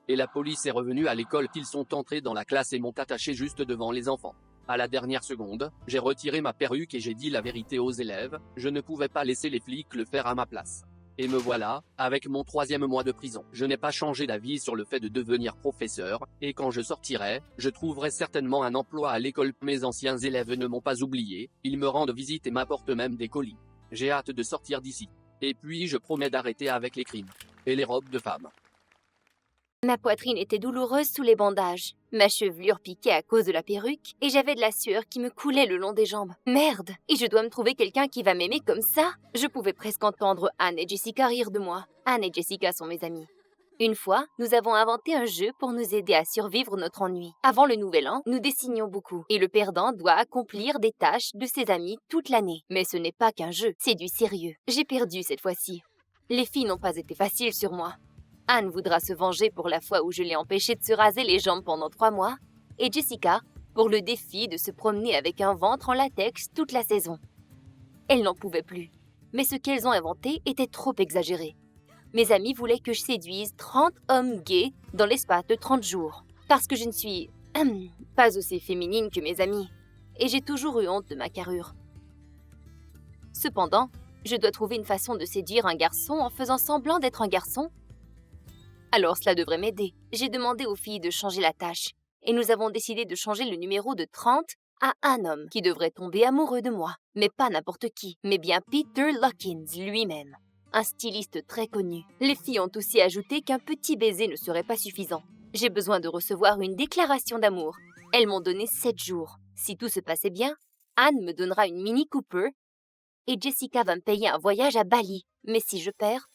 Et la police est revenue à l'école. Ils sont entrés dans la classe et m'ont attaché juste devant les enfants. À la dernière seconde, j'ai retiré ma perruque et j'ai dit la vérité aux élèves, je ne pouvais pas laisser les flics le faire à ma place. Et me voilà, avec mon 3e mois de prison. Je n'ai pas changé d'avis sur le fait de devenir professeur, et quand je sortirai, je trouverai certainement un emploi à l'école. Mes anciens élèves ne m'ont pas oublié, ils me rendent visite et m'apportent même des colis. J'ai hâte de sortir d'ici. Et puis je promets d'arrêter avec les crimes. Et les robes de femmes. Ma poitrine était douloureuse sous les bandages. Ma chevelure piquait à cause de la perruque et j'avais de la sueur qui me coulait le long des jambes. Merde! Et je dois me trouver quelqu'un qui va m'aimer comme ça? Je pouvais presque entendre Anne et Jessica rire de moi. Anne et Jessica sont mes amies. Une fois, nous avons inventé un jeu pour nous aider à survivre notre ennui. Avant le nouvel an, nous dessinions beaucoup et le perdant doit accomplir des tâches de ses amis toute l'année. Mais ce n'est pas qu'un jeu, c'est du sérieux. J'ai perdu cette fois-ci. Les filles n'ont pas été faciles sur moi. Anne voudra se venger pour la fois où je l'ai empêchée de se raser les jambes pendant 3 mois, et Jessica pour le défi de se promener avec un ventre en latex toute la saison. Elles n'en pouvaient plus, mais ce qu'elles ont inventé était trop exagéré. Mes amis voulaient que je séduise 30 hommes gays dans l'espace de 30 jours, parce que je ne suis pas aussi féminine que mes amis, et j'ai toujours eu honte de ma carrure. Cependant, je dois trouver une façon de séduire un garçon en faisant semblant d'être un garçon. Alors cela devrait m'aider. J'ai demandé aux filles de changer la tâche. Et nous avons décidé de changer le numéro de 30 à un homme qui devrait tomber amoureux de moi. Mais pas n'importe qui, mais bien Peter Luckins lui-même. Un styliste très connu. Les filles ont aussi ajouté qu'un petit baiser ne serait pas suffisant. J'ai besoin de recevoir une déclaration d'amour. Elles m'ont donné 7 jours. Si tout se passait bien, Anne me donnera une Mini Cooper et Jessica va me payer un voyage à Bali. Mais si je perds,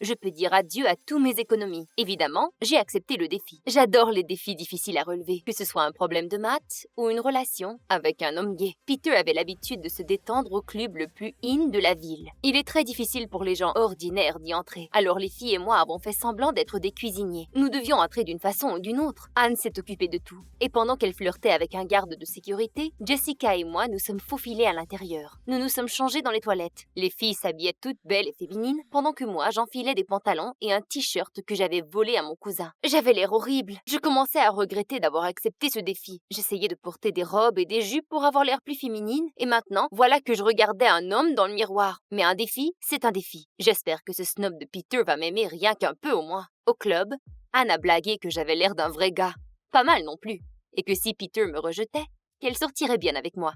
je peux dire adieu à tous mes économies. Évidemment, j'ai accepté le défi. J'adore les défis difficiles à relever, que ce soit un problème de maths ou une relation avec un homme gay. Peter avait l'habitude de se détendre au club le plus in de la ville. Il est très difficile pour les gens ordinaires d'y entrer. Alors les filles et moi avons fait semblant d'être des cuisiniers. Nous devions entrer d'une façon ou d'une autre. Anne s'est occupée de tout. Et pendant qu'elle flirtait avec un garde de sécurité, Jessica et moi nous sommes faufilés à l'intérieur. Nous nous sommes changés dans les toilettes. Les filles s'habillaient toutes belles et féminines, pendant que moi j'enfilais des pantalons et un t-shirt que j'avais volé à mon cousin. J'avais l'air horrible. Je commençais à regretter d'avoir accepté ce défi. J'essayais de porter des robes et des jupes pour avoir l'air plus féminine et maintenant, voilà que je regardais un homme dans le miroir. Mais un défi, c'est un défi. J'espère que ce snob de Peter va m'aimer rien qu'un peu au moins. Au club, Anne a blagué que j'avais l'air d'un vrai gars. Pas mal non plus. Et que si Peter me rejetait, qu'elle sortirait bien avec moi.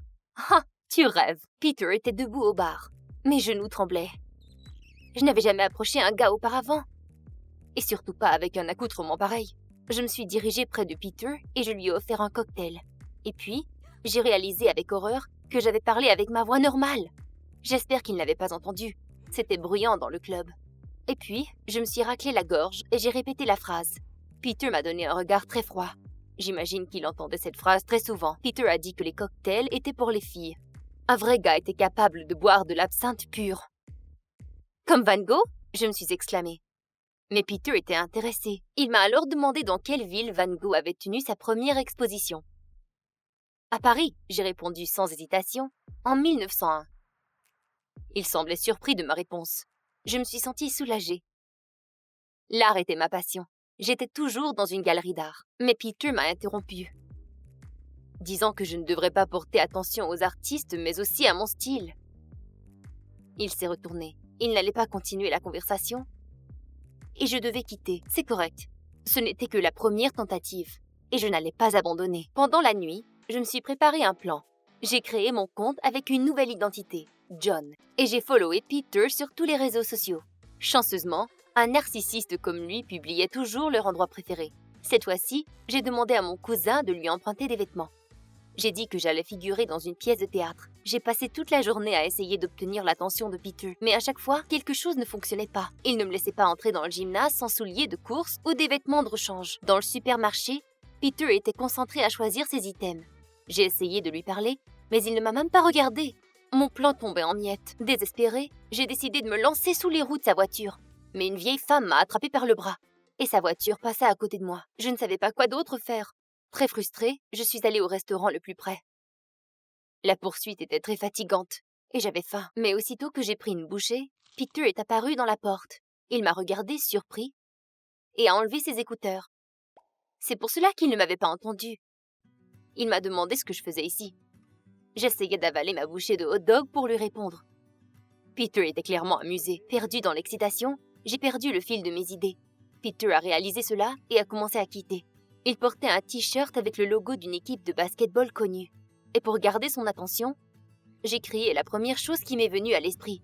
Ah, tu rêves. Peter était debout au bar. Mes genoux tremblaient. Je n'avais jamais approché un gars auparavant. Et surtout pas avec un accoutrement pareil. Je me suis dirigée près de Peter et je lui ai offert un cocktail. Et puis, j'ai réalisé avec horreur que j'avais parlé avec ma voix normale. J'espère qu'il n'avait pas entendu. C'était bruyant dans le club. Et puis, je me suis raclé la gorge et j'ai répété la phrase. Peter m'a donné un regard très froid. J'imagine qu'il entendait cette phrase très souvent. Peter a dit que les cocktails étaient pour les filles. Un vrai gars était capable de boire de l'absinthe pure. Comme Van Gogh, je me suis exclamée. Mais Peter était intéressé. Il m'a alors demandé dans quelle ville Van Gogh avait tenu sa première exposition. À Paris, j'ai répondu sans hésitation, en 1901. Il semblait surpris de ma réponse. Je me suis sentie soulagée. L'art était ma passion. J'étais toujours dans une galerie d'art. Mais Peter m'a interrompue, disant que je ne devrais pas porter attention aux artistes, mais aussi à mon style. Il s'est retourné. Il n'allait pas continuer la conversation. Et je devais quitter, c'est correct. Ce n'était que la première tentative. Et je n'allais pas abandonner. Pendant la nuit, je me suis préparé un plan. J'ai créé mon compte avec une nouvelle identité, John. Et j'ai followé Peter sur tous les réseaux sociaux. Chanceusement, un narcissiste comme lui publiait toujours leur endroit préféré. Cette fois-ci, j'ai demandé à mon cousin de lui emprunter des vêtements. J'ai dit que j'allais figurer dans une pièce de théâtre. J'ai passé toute la journée à essayer d'obtenir l'attention de Peter. Mais à chaque fois, quelque chose ne fonctionnait pas. Il ne me laissait pas entrer dans le gymnase sans souliers de course ou des vêtements de rechange. Dans le supermarché, Peter était concentré à choisir ses items. J'ai essayé de lui parler, mais il ne m'a même pas regardé. Mon plan tombait en miettes. Désespérée, j'ai décidé de me lancer sous les roues de sa voiture. Mais une vieille femme m'a attrapée par le bras. Et sa voiture passa à côté de moi. Je ne savais pas quoi d'autre faire. Très frustrée, je suis allée au restaurant le plus près. La poursuite était très fatigante, et j'avais faim. Mais aussitôt que j'ai pris une bouchée, Peter est apparu dans la porte. Il m'a regardé surpris et a enlevé ses écouteurs. C'est pour cela qu'il ne m'avait pas entendu. Il m'a demandé ce que je faisais ici. J'essayais d'avaler ma bouchée de hot-dog pour lui répondre. Peter était clairement amusé. Perdu dans l'excitation, j'ai perdu le fil de mes idées. Peter a réalisé cela et a commencé à quitter. Il portait un t-shirt avec le logo d'une équipe de basketball connue. Et pour garder son attention, j'ai crié la première chose qui m'est venue à l'esprit.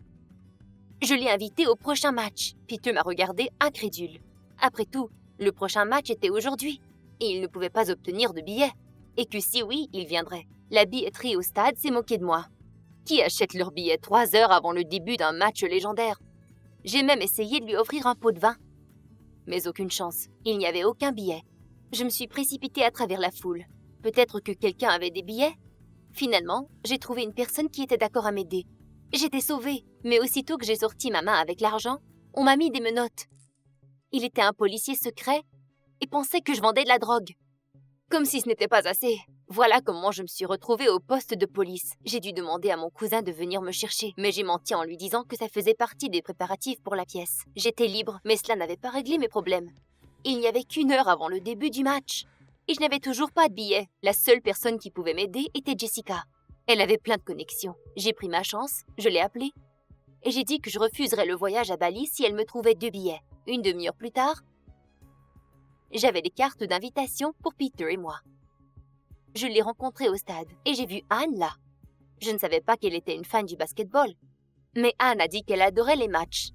Je l'ai invité au prochain match. Peter m'a regardé incrédule. Après tout, le prochain match était aujourd'hui. Et il ne pouvait pas obtenir de billets. Et que si oui, il viendrait. La billetterie au stade s'est moquée de moi. Qui achète leur billet 3 heures avant le début d'un match légendaire? J'ai même essayé de lui offrir un pot de vin. Mais aucune chance, il n'y avait aucun billet. Je me suis précipitée à travers la foule. Peut-être que quelqu'un avait des billets? Finalement, j'ai trouvé une personne qui était d'accord à m'aider. J'étais sauvée, mais aussitôt que j'ai sorti ma main avec l'argent, on m'a mis des menottes. Il était un policier secret et pensait que je vendais de la drogue. Comme si ce n'était pas assez. Voilà comment je me suis retrouvée au poste de police. J'ai dû demander à mon cousin de venir me chercher, mais j'ai menti en lui disant que ça faisait partie des préparatifs pour la pièce. J'étais libre, mais cela n'avait pas réglé mes problèmes. Il n'y avait qu'1 heure avant le début du match. Et je n'avais toujours pas de billet. La seule personne qui pouvait m'aider était Jessica. Elle avait plein de connexions. J'ai pris ma chance, je l'ai appelée, et j'ai dit que je refuserais le voyage à Bali si elle me trouvait 2 billets. Une demi-heure plus tard, j'avais des cartes d'invitation pour Peter et moi. Je l'ai rencontrée au stade, et j'ai vu Anne là. Je ne savais pas qu'elle était une fan du basketball. Mais Anne a dit qu'elle adorait les matchs,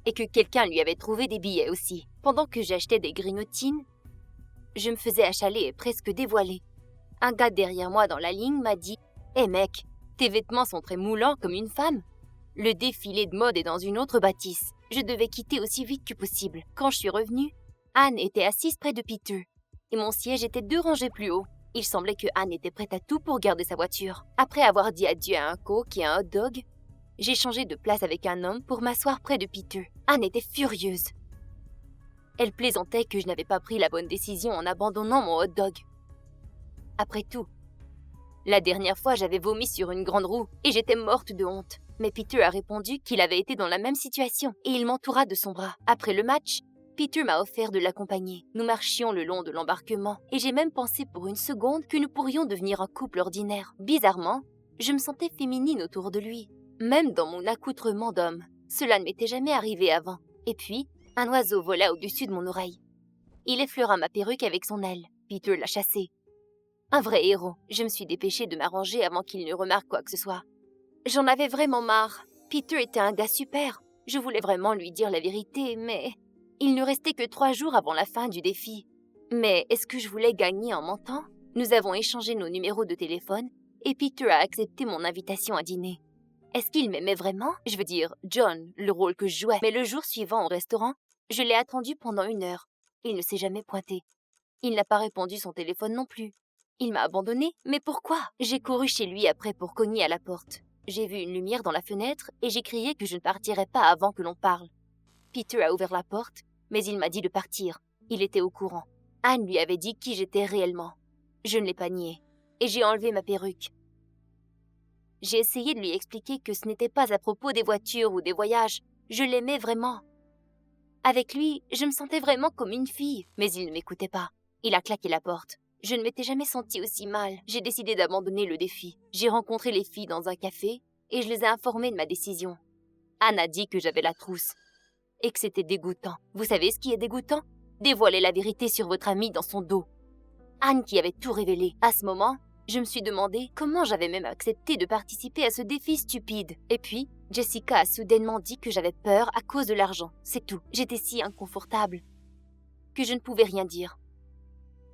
et que quelqu'un lui avait trouvé des billets aussi. Pendant que j'achetais des grignotines, je me faisais achaler et presque dévoiler. Un gars derrière moi dans la ligne m'a dit « Hé mec, tes vêtements sont très moulants comme une femme. » Le défilé de mode est dans une autre bâtisse. Je devais quitter aussi vite que possible. Quand je suis revenue, Anne était assise près de Peter, et mon siège était 2 rangées plus haut. Il semblait que Anne était prête à tout pour garder sa voiture. Après avoir dit adieu à un coke et à un hot dog, j'ai changé de place avec un homme pour m'asseoir près de Peter. Anne était furieuse. Elle plaisantait que je n'avais pas pris la bonne décision en abandonnant mon hot dog. Après tout, la dernière fois j'avais vomi sur une grande roue et j'étais morte de honte. Mais Peter a répondu qu'il avait été dans la même situation et il m'entoura de son bras. Après le match, Peter m'a offert de l'accompagner. Nous marchions le long de l'embarquement et j'ai même pensé pour une seconde que nous pourrions devenir un couple ordinaire. Bizarrement, je me sentais féminine autour de lui, même dans mon accoutrement d'homme. Cela ne m'était jamais arrivé avant. Et puis, un oiseau vola au-dessus de mon oreille. Il effleura ma perruque avec son aile. Peter l'a chassé. Un vrai héros. Je me suis dépêchée de m'arranger avant qu'il ne remarque quoi que ce soit. J'en avais vraiment marre. Peter était un gars super. Je voulais vraiment lui dire la vérité, mais il ne restait que 3 jours avant la fin du défi. Mais est-ce que je voulais gagner en mentant? Nous avons échangé nos numéros de téléphone et Peter a accepté mon invitation à dîner. Est-ce qu'il m'aimait vraiment? Je veux dire, John, le rôle que je jouais. Mais le jour suivant au restaurant, je l'ai attendu pendant 1 heure. Il ne s'est jamais pointé. Il n'a pas répondu son téléphone non plus. Il m'a abandonnée, mais pourquoi? J'ai couru chez lui après pour cogner à la porte. J'ai vu une lumière dans la fenêtre et j'ai crié que je ne partirais pas avant que l'on parle. Peter a ouvert la porte, mais il m'a dit de partir. Il était au courant. Anne lui avait dit qui j'étais réellement. Je ne l'ai pas nié, et j'ai enlevé ma perruque. J'ai essayé de lui expliquer que ce n'était pas à propos des voitures ou des voyages. Je l'aimais vraiment. Avec lui, je me sentais vraiment comme une fille. Mais il ne m'écoutait pas. Il a claqué la porte. Je ne m'étais jamais sentie aussi mal. J'ai décidé d'abandonner le défi. J'ai rencontré les filles dans un café et je les ai informées de ma décision. Anne a dit que j'avais la trousse et que c'était dégoûtant. Vous savez ce qui est dégoûtant? Dévoiler la vérité sur votre amie dans son dos. Anne qui avait tout révélé. À ce moment, je me suis demandé comment j'avais même accepté de participer à ce défi stupide. Et puis, Jessica a soudainement dit que j'avais peur à cause de l'argent. C'est tout. J'étais si inconfortable que je ne pouvais rien dire.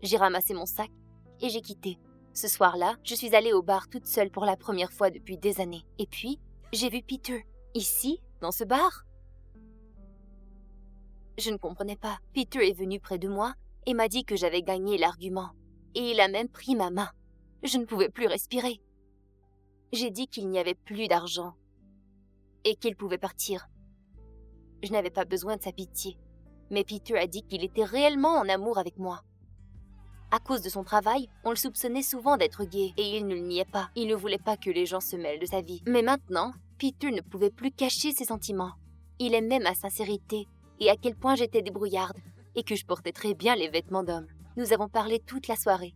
J'ai ramassé mon sac et j'ai quitté. Ce soir-là, je suis allée au bar toute seule pour la première fois depuis des années. Et puis, j'ai vu Peter. Ici, dans ce bar. Je ne comprenais pas. Peter est venu près de moi et m'a dit que j'avais gagné l'argument. Et il a même pris ma main. Je ne pouvais plus respirer. J'ai dit qu'il n'y avait plus d'argent et qu'il pouvait partir. Je n'avais pas besoin de sa pitié. Mais Peter a dit qu'il était réellement en amour avec moi. À cause de son travail, on le soupçonnait souvent d'être gay et il ne le niait pas. Il ne voulait pas que les gens se mêlent de sa vie. Mais maintenant, Peter ne pouvait plus cacher ses sentiments. Il aimait ma sincérité et à quel point j'étais débrouillarde et que je portais très bien les vêtements d'homme. Nous avons parlé toute la soirée.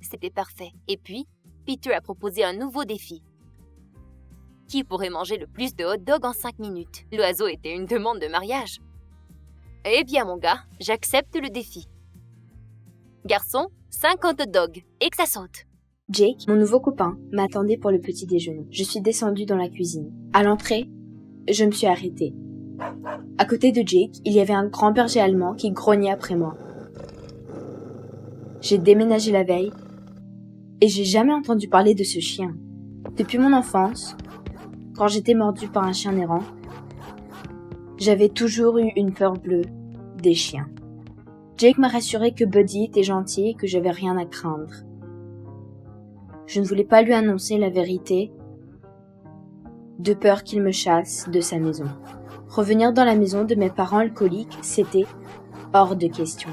C'était parfait. Et puis, Peter a proposé un nouveau défi. Qui pourrait manger le plus de hot dogs en 5 minutes? L'oiseau était une demande de mariage. Eh bien, mon gars, j'accepte le défi. Garçon, 50 hot dogs, et que ça saute. Jake, mon nouveau copain, m'attendait pour le petit déjeuner. Je suis descendue dans la cuisine. À l'entrée, je me suis arrêtée. À côté de Jake, il y avait un grand berger allemand qui grognait après moi. J'ai déménagé la veille et j'ai jamais entendu parler de ce chien. Depuis mon enfance, quand j'étais mordue par un chien errant, j'avais toujours eu une peur bleue des chiens. Jake m'a rassuré que Buddy était gentil et que j'avais rien à craindre. Je ne voulais pas lui annoncer la vérité, de peur qu'il me chasse de sa maison. Revenir dans la maison de mes parents alcooliques, c'était hors de question.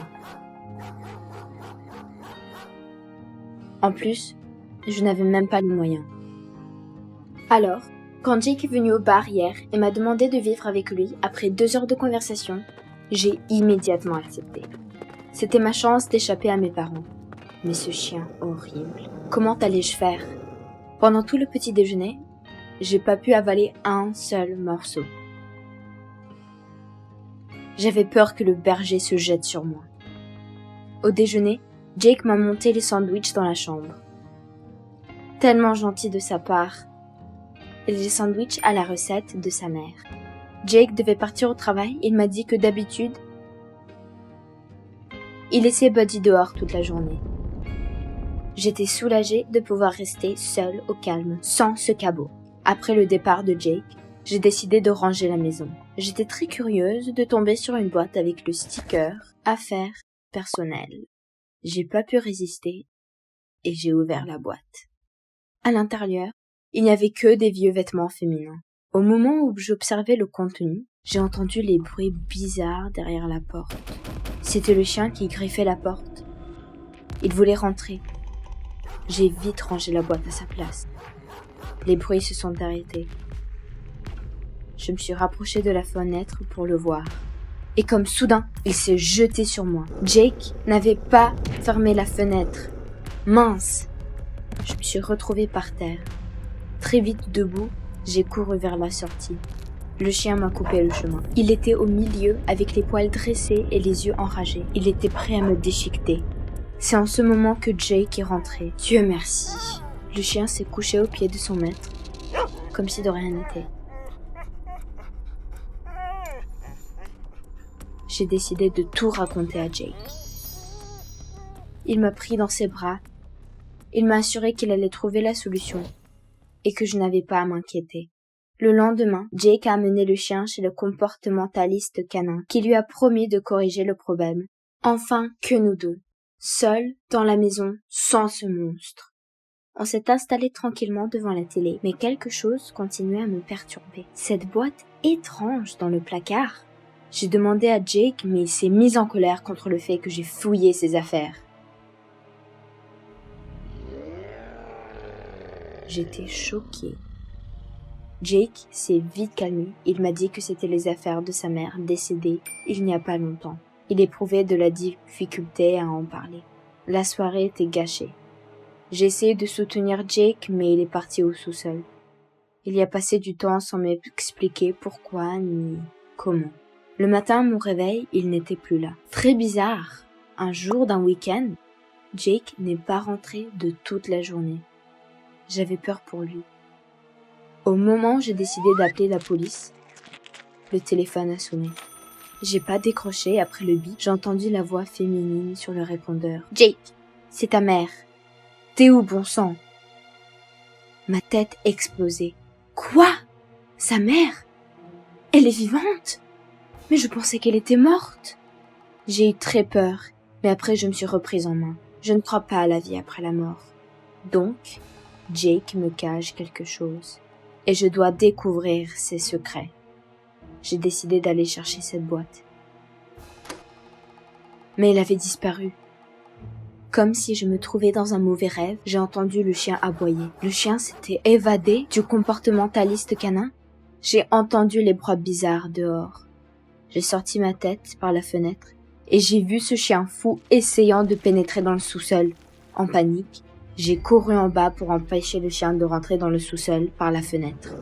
En plus, je n'avais même pas les moyens. Alors, quand Jake est venu au bar hier et m'a demandé de vivre avec lui après 2 heures de conversation, j'ai immédiatement accepté. C'était ma chance d'échapper à mes parents. Mais ce chien horrible, comment allais-je faire? Pendant tout le petit déjeuner, j'ai pas pu avaler un seul morceau. J'avais peur que le berger se jette sur moi. Au déjeuner, Jake m'a monté les sandwichs dans la chambre. Tellement gentil de sa part. Et les sandwichs à la recette de sa mère. Jake devait partir au travail et il m'a dit que d'habitude, il laissait Buddy dehors toute la journée. J'étais soulagée de pouvoir rester seule au calme, sans ce cabot. Après le départ de Jake, j'ai décidé de ranger la maison. J'étais très curieuse de tomber sur une boîte avec le sticker « Affaires personnelles ». J'ai pas pu résister et j'ai ouvert la boîte. À l'intérieur, il n'y avait que des vieux vêtements féminins. Au moment où j'observais le contenu, j'ai entendu les bruits bizarres derrière la porte. C'était le chien qui griffait la porte. Il voulait rentrer. J'ai vite rangé la boîte à sa place. Les bruits se sont arrêtés. Je me suis rapprochée de la fenêtre pour le voir. Et comme soudain, il s'est jeté sur moi. Jake n'avait pas fermé la fenêtre. Mince! Je me suis retrouvée par terre. Très vite debout, j'ai couru vers la sortie. Le chien m'a coupé le chemin. Il était au milieu avec les poils dressés et les yeux enragés. Il était prêt à me déchiqueter. C'est en ce moment que Jake est rentré. Dieu merci. Le chien s'est couché au pied de son maître, comme si de rien n'était. J'ai décidé de tout raconter à Jake. Il m'a pris dans ses bras. Il m'a assuré qu'il allait trouver la solution et que je n'avais pas à m'inquiéter. Le lendemain, Jake a amené le chien chez le comportementaliste canin qui lui a promis de corriger le problème. Enfin que nous deux, seuls dans la maison sans ce monstre. On s'est installé tranquillement devant la télé, mais quelque chose continuait à me perturber. Cette boîte étrange dans le placard. J'ai demandé à Jake, mais il s'est mis en colère contre le fait que j'ai fouillé ses affaires. J'étais choquée. Jake s'est vite calmé. Il m'a dit que c'était les affaires de sa mère décédée il n'y a pas longtemps. Il éprouvait de la difficulté à en parler. La soirée était gâchée. J'ai essayé de soutenir Jake, mais il est parti au sous-sol. Il y a passé du temps sans m'expliquer pourquoi ni comment. Le matin, à mon réveil, il n'était plus là. Très bizarre. Un jour d'un week-end, Jake n'est pas rentré de toute la journée. J'avais peur pour lui. Au moment où j'ai décidé d'appeler la police, le téléphone a sonné. J'ai pas décroché après le bip, j'ai entendu la voix féminine sur le répondeur. « Jake, c'est ta mère. T'es où, bon sang ?» Ma tête explosait. « Quoi ? Sa mère ? Elle est vivante ? Mais je pensais qu'elle était morte. » J'ai eu très peur, mais après je me suis reprise en main. Je ne crois pas à la vie après la mort. Donc, Jake me cache quelque chose. Et je dois découvrir ses secrets. J'ai décidé d'aller chercher cette boîte. Mais elle avait disparu. Comme si je me trouvais dans un mauvais rêve, j'ai entendu le chien aboyer. Le chien s'était évadé du comportementaliste canin. J'ai entendu les bruits bizarres dehors. J'ai sorti ma tête par la fenêtre et j'ai vu ce chien fou essayant de pénétrer dans le sous-sol. En panique, j'ai couru en bas pour empêcher le chien de rentrer dans le sous-sol par la fenêtre.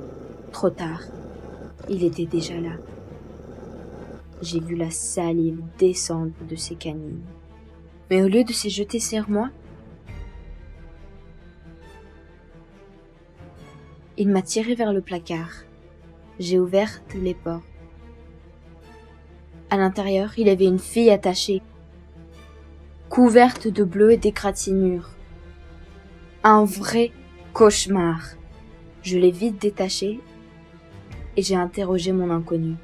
Trop tard. Il était déjà là. J'ai vu la salive descendre de ses canines. Mais au lieu de se jeter sur moi, il m'a tiré vers le placard. J'ai ouvert les portes. À l'intérieur, il y avait une fille attachée, couverte de bleu et d'égratignures. Un vrai cauchemar. Je l'ai vite détachée et j'ai interrogé mon inconnue.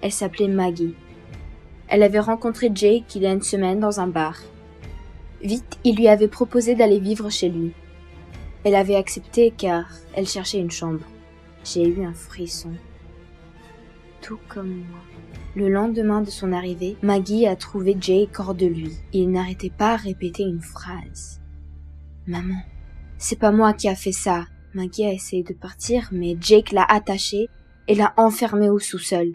Elle s'appelait Maggie. Elle avait rencontré Jake il y a une semaine dans un bar. Vite, il lui avait proposé d'aller vivre chez lui. Elle avait accepté car elle cherchait une chambre. J'ai eu un frisson. Tout comme moi. Le lendemain de son arrivée, Maggie a trouvé Jake hors de lui. Il n'arrêtait pas à répéter une phrase. « Maman, c'est pas moi qui a fait ça. » Maggie a essayé de partir, mais Jake l'a attachée et l'a enfermée au sous-sol.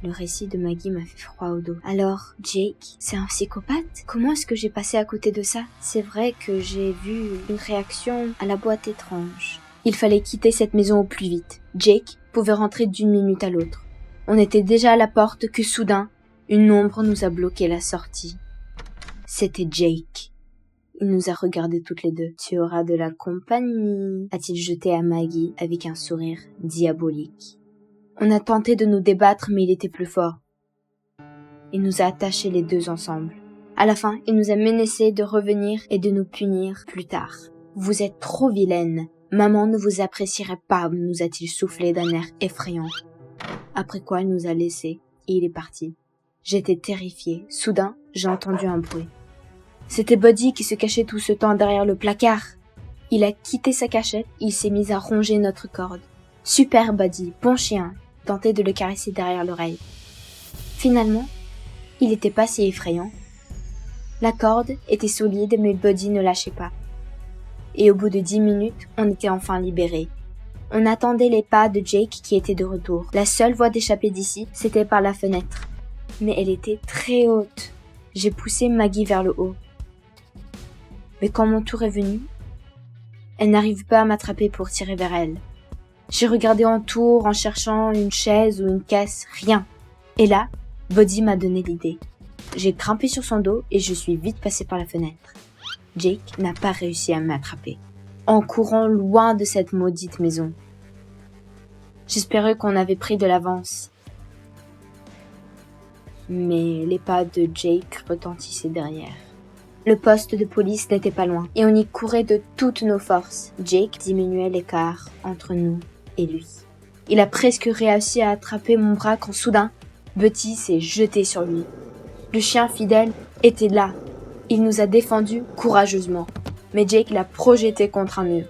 Le récit de Maggie m'a fait froid au dos. Alors, Jake, c'est un psychopathe ? Comment est-ce que j'ai passé à côté de ça ? C'est vrai que j'ai vu une réaction à la boîte étrange. Il fallait quitter cette maison au plus vite. Jake pouvait rentrer d'une minute à l'autre. On était déjà à la porte que soudain, une ombre nous a bloqué la sortie. C'était Jake. Il nous a regardés toutes les deux. « Tu auras de la compagnie », a-t-il jeté à Maggie avec un sourire diabolique. On a tenté de nous débattre, mais il était plus fort. Il nous a attachés les deux ensemble. À la fin, il nous a menacés de revenir et de nous punir plus tard. « Vous êtes trop vilaine. Maman ne vous apprécierait pas », nous a-t-il soufflé d'un air effrayant. Après quoi, il nous a laissés et il est parti. J'étais terrifiée. Soudain, j'ai entendu un bruit. C'était Buddy qui se cachait tout ce temps derrière le placard. Il a quitté sa cachette et il s'est mis à ronger notre corde. « Super Buddy, bon chien !» tentait de le caresser derrière l'oreille. Finalement, il n'était pas si effrayant. La corde était solide, mais Buddy ne lâchait pas. Et au bout de 10 minutes, on était enfin libérés. On attendait les pas de Jake qui était de retour. La seule voie d'échapper d'ici, c'était par la fenêtre. Mais elle était très haute. J'ai poussé Maggie vers le haut. Mais quand mon tour est venu, elle n'arrive pas à m'attraper pour tirer vers elle. J'ai regardé en tour en cherchant une chaise ou une caisse, rien. Et là, Buddy m'a donné l'idée. J'ai grimpé sur son dos et je suis vite passée par la fenêtre. Jake n'a pas réussi à m'attraper, en courant loin de cette maudite maison. J'espérais qu'on avait pris de l'avance. Mais les pas de Jake retentissaient derrière. Le poste de police n'était pas loin, et on y courait de toutes nos forces. Jake diminuait l'écart entre nous et lui. Il a presque réussi à attraper mon bras quand soudain, Buddy s'est jeté sur lui. Le chien fidèle était là. Il nous a défendus courageusement, mais Jake l'a projeté contre un mur.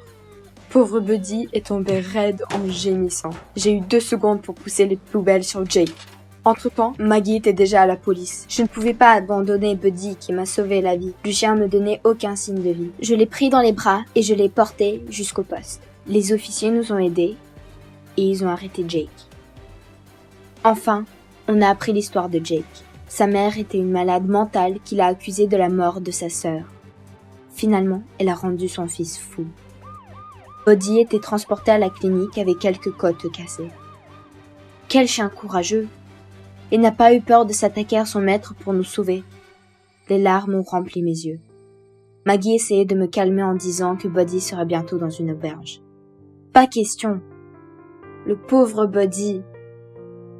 Pauvre Buddy est tombé raide en gémissant. J'ai eu 2 secondes pour pousser les poubelles sur Jake. Entre-temps, Maggie était déjà à la police. Je ne pouvais pas abandonner Buddy qui m'a sauvé la vie. Le chien ne donnait aucun signe de vie. Je l'ai pris dans les bras et je l'ai porté jusqu'au poste. Les officiers nous ont aidés et ils ont arrêté Jake. Enfin, on a appris l'histoire de Jake. Sa mère était une malade mentale qui l'a accusé de la mort de sa sœur. Finalement, elle a rendu son fils fou. Buddy était transporté à la clinique avec quelques côtes cassées. Quel chien courageux! Il n'a pas eu peur de s'attaquer à son maître pour nous sauver. Les larmes ont rempli mes yeux. Maggie essayait de me calmer en disant que Buddy serait bientôt dans une auberge. Pas question! Le pauvre Buddy!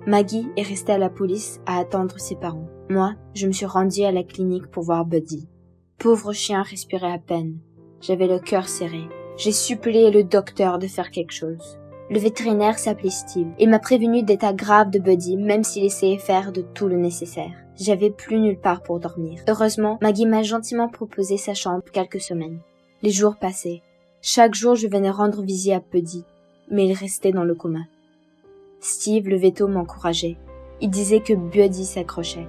Maggie est restée à la police à attendre ses parents. Moi, je me suis rendue à la clinique pour voir Buddy. Pauvre chien respirait à peine. J'avais le cœur serré. J'ai supplié le docteur de faire quelque chose. Le vétérinaire s'appelait Steve. Il m'a prévenu d'état grave de Buddy, même s'il essayait faire de tout le nécessaire. J'avais plus nulle part pour dormir. Heureusement, Maggie m'a gentiment proposé sa chambre quelques semaines. Les jours passaient. Chaque jour, je venais rendre visite à Buddy, mais il restait dans le coma. Steve, le véto, m'encourageait. Il disait que Buddy s'accrochait.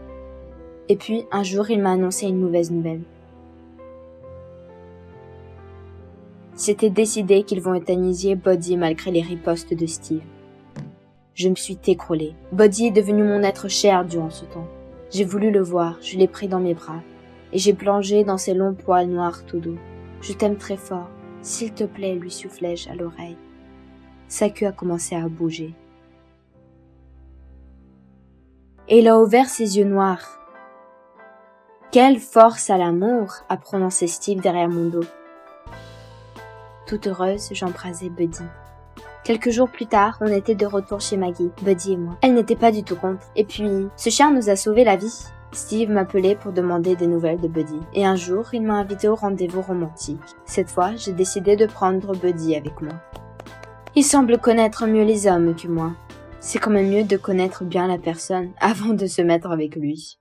Et puis, un jour, il m'a annoncé une mauvaise nouvelle. C'était décidé qu'ils vont euthanasier Buddy malgré les ripostes de Steve. Je me suis écroulée. Buddy est devenu mon être cher durant ce temps. J'ai voulu le voir, je l'ai pris dans mes bras, et j'ai plongé dans ses longs poils noirs tout doux. Je t'aime très fort, s'il te plaît, lui soufflai-je à l'oreille. Sa queue a commencé à bouger. Et il a ouvert ses yeux noirs. Quelle force à l'amour, a prononcé Steve derrière mon dos. Toute heureuse, j'embrassais Buddy. Quelques jours plus tard, on était de retour chez Maggie, Buddy et moi. Elle n'était pas du tout contre. Et puis, ce chien nous a sauvé la vie. Steve m'appelait pour demander des nouvelles de Buddy. Et un jour, il m'a invité au rendez-vous romantique. Cette fois, j'ai décidé de prendre Buddy avec moi. Il semble connaître mieux les hommes que moi. C'est quand même mieux de connaître bien la personne avant de se mettre avec lui.